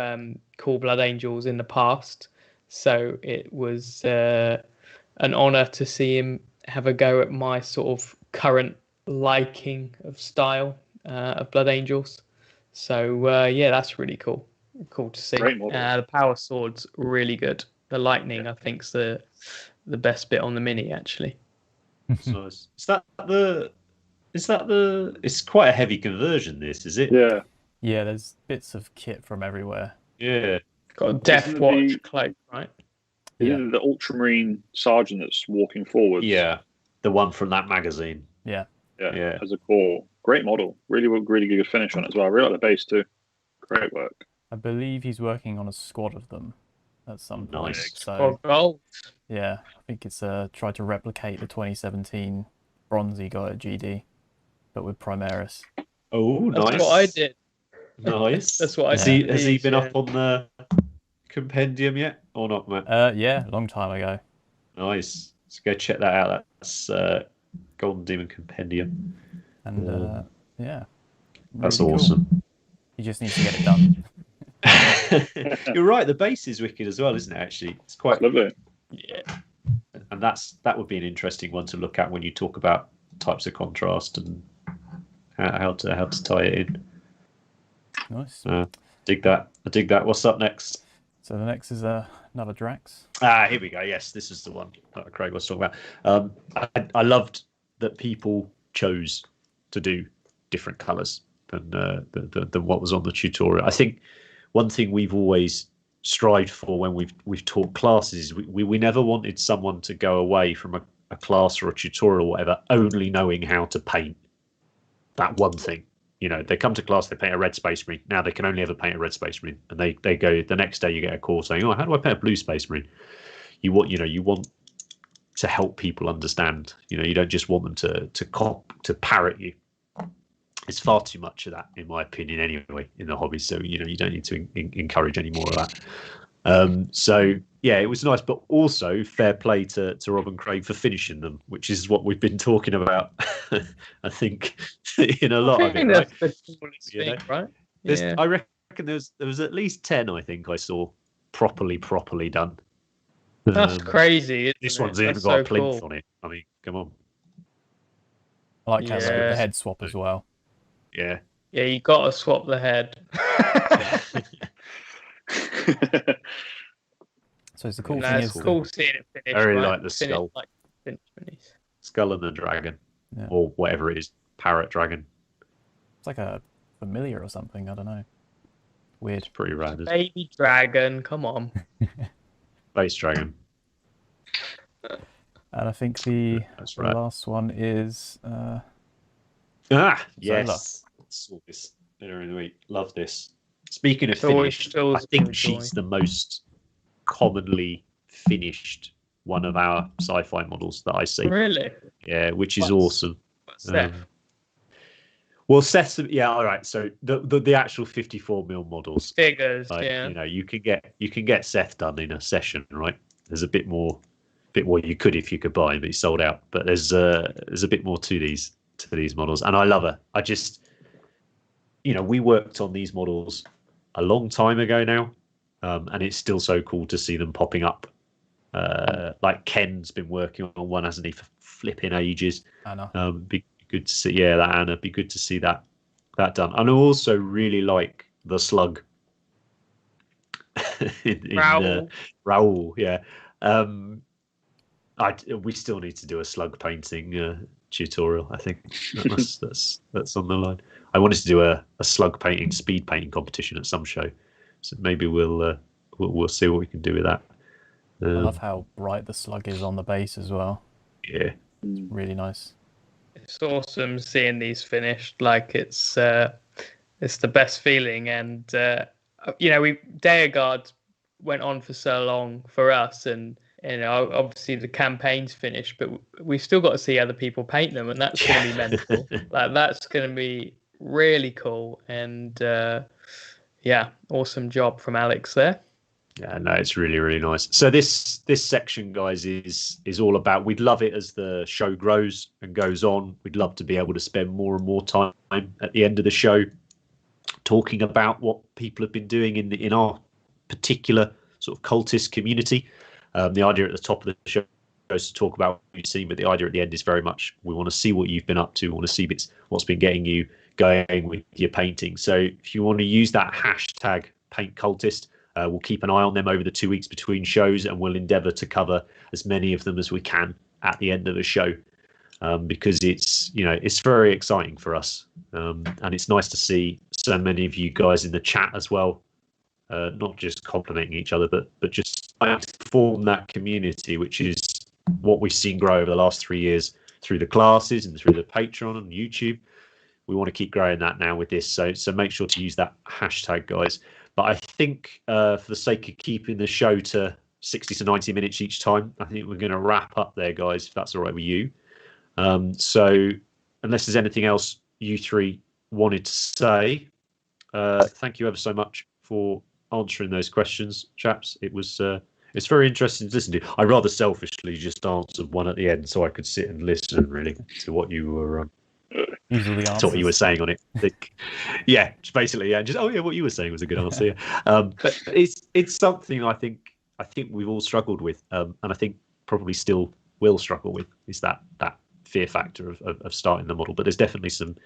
B: cool Blood Angels in the past, so it was an honour to see him have a go at my sort of current liking of style of Blood Angels. So yeah, that's really cool. Cool to see.
D: Great model.
B: The power sword's really good. The lightning, I think's the best bit on the mini, actually.
A: Nice. Is that the? It's quite a heavy conversion. This is it?
D: Yeah.
C: Yeah, there's bits of kit from everywhere.
A: Yeah.
B: Got a Death
D: Isn't
B: Watch
D: the-
B: cloak, right?
C: Yeah.
D: The Ultramarine sergeant that's walking forward.
A: Yeah. The one from that magazine.
C: Yeah.
A: Yeah.
D: As a core. Great model. Really good finish on it as well. I really like the base too. Great work.
C: I believe he's working on a squad of them at some point.
A: Nice.
C: So
B: Oh, gold.
C: yeah, I think it's tried to replicate the 2017 bronze he got at GD, but with Primaris.
A: Oh,
B: That's
A: nice.
B: what I did.
A: Nice.
B: That's what I
A: Has
B: did.
A: he been
B: Yeah.
A: up on the compendium yet or not, Matt?
C: Yeah, a long time ago.
A: Nice. Let's go check that out. That's Golden Demon Compendium.
C: And yeah,
A: That's
C: really cool.
A: awesome.
C: He just needs to get it done.
A: You're right. The base is wicked as well, isn't it? Actually, it's quite
D: Lovely.
B: Yeah.
A: and that would be an interesting one to look at when you talk about types of contrast and how to tie it in.
C: Nice.
A: Dig that. I dig that. What's up next?
C: So the next is another Drax.
A: Here we go. Yes, this is the one that Craig was talking about. I loved that people chose to do different colours than what was on the tutorial. I think one thing we've always strived for when we've taught classes is we never wanted someone to go away from a class or a tutorial or whatever only knowing how to paint that one thing. You know, they come to class, they paint a red Space Marine. Now they can only ever paint a red Space Marine, and they go the next day. You get a call saying, "Oh, how do I paint a blue Space Marine?" You want to help people understand. You know, you don't just want them to parrot you. It's far too much of that, in my opinion, anyway, in the hobby. So you don't need to encourage any more of that. So yeah, it was nice, but also fair play to Rob and Craig for finishing them, which is what we've been talking about. I think in a lot of it, right?
B: That's the coolest
A: You know?
B: thing, right?
A: Yeah. I reckon there was at least 10. I think I saw properly done.
B: That's crazy. Isn't
A: This
B: it?
A: one's even
B: That's
A: got a
B: so
A: plinth
B: cool.
A: on it. I mean, come on.
C: I like how they did
B: Yeah.
C: the head swap as well.
A: Yeah.
B: Yeah, you got to swap the head.
C: So it's the cool
B: No,
C: thing
B: it's
C: is
B: cool seeing it finish.
A: I really
B: right?
A: like the
B: Finish
A: skull.
B: like finish minis.
A: Skull and the dragon,
C: Yeah.
A: or whatever it is, parrot dragon.
C: it's like a familiar or something. I don't know. Weird.
A: It's pretty rad. Isn't it?
B: Baby dragon, come on.
A: Space dragon.
C: And I think the
A: That's
C: the
A: right.
C: last one is
A: Yes. Saw this earlier in the week. Love this. Speaking of
B: It's always
A: finished,
B: fills
A: I
B: me
A: think
B: with
A: she's
B: joy.
A: the most commonly finished one of our sci-fi models that I see.
B: Really?
A: Yeah, which is
B: What's-
A: awesome.
B: What's that?
A: Well, Seth, yeah, all right. So the actual 54mm models,
B: Figures,
A: like,
B: yeah.
A: you know, you can get Seth done in a session, right? There's a bit more you could if you could buy him, but he's sold out. But there's a bit more to these models, and I love her. I just, you know, we worked on these models a long time ago now, and it's still so cool to see them popping up. Like Ken's been working on one, hasn't he, for flipping ages?
C: Anna.
A: Be good to see, yeah, that Anna. Be good to see that done. And I also really like the slug. in
B: Raoul.
A: Raoul, yeah. We still need to do a slug painting tutorial. I think that's on the line. I wanted to do a slug painting, speed painting competition at some show, so maybe we'll see what we can do with that.
C: I love how bright the slug is on the base as well.
A: Yeah,
C: it's really nice.
B: It's awesome seeing these finished. Like it's the best feeling, and Deagard went on for so long for us, and obviously the campaign's finished, but we've still got to see other people paint them, and that's going to be mental. Like that's going to be really cool, and awesome job from Alex there.
A: Yeah, no, it's really, really nice. So this section, guys, is all about. We'd love it as the show grows and goes on. We'd love to be able to spend more and more time at the end of the show talking about what people have been doing in our particular sort of cultist community. The idea at the top of the show is to talk about what you've seen, but the idea at the end is very much we want to see what you've been up to. We want to see what's been getting you going with your painting. So if you want to use that hashtag paint cultist, we'll keep an eye on them over the 2 weeks between shows, and we'll endeavour to cover as many of them as we can at the end of the show, because it's very exciting for us, and it's nice to see so many of you guys in the chat as well, not just complimenting each other, but just form that community, which is what we've seen grow over the last 3 years through the classes and through the Patreon and YouTube. We want to keep growing that now with this, so make sure to use that hashtag, guys. But I think for the sake of keeping the show to 60 to 90 minutes each time, I think we're going to wrap up there, guys, if that's all right with you. So unless there's anything else you three wanted to say, thank you ever so much for answering those questions, chaps. It's very interesting to listen to. I rather selfishly just answered one at the end so I could sit and listen really to what you were to what you were saying on it. Yeah, basically, yeah. Just what you were saying was a good answer. Yeah. But it's something I think we've all struggled with, and I think probably still will struggle with, is that fear factor of starting the model. But there's definitely some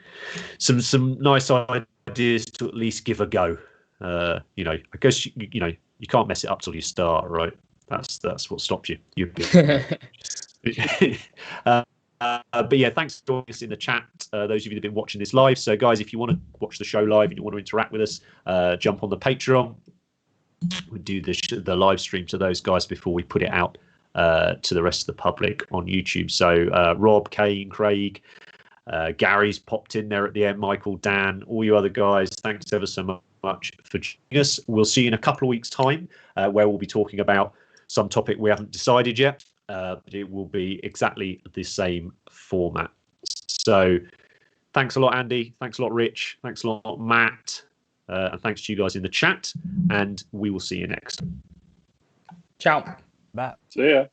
A: nice ideas to at least give a go. I guess you can't mess it up till you start, right? That's what stops you. But yeah, thanks for joining us in the chat, those of you that have been watching this live. So guys, if you want to watch the show live and you want to interact with us, jump on the Patreon. We do the live stream to those guys before we put it out to the rest of the public on YouTube. So Rob, Kane, Craig, Gary's popped in there at the end, Michael, Dan, all you other guys, thanks ever so much for joining us. We'll see you in a couple of weeks' time, where we'll be talking about some topic we haven't decided yet. But it will be exactly the same format. So thanks a lot, Andy. Thanks a lot, Rich. Thanks a lot, Matt. And thanks to you guys in the chat. And we will see you next.
B: Ciao.
C: Matt.
D: See ya.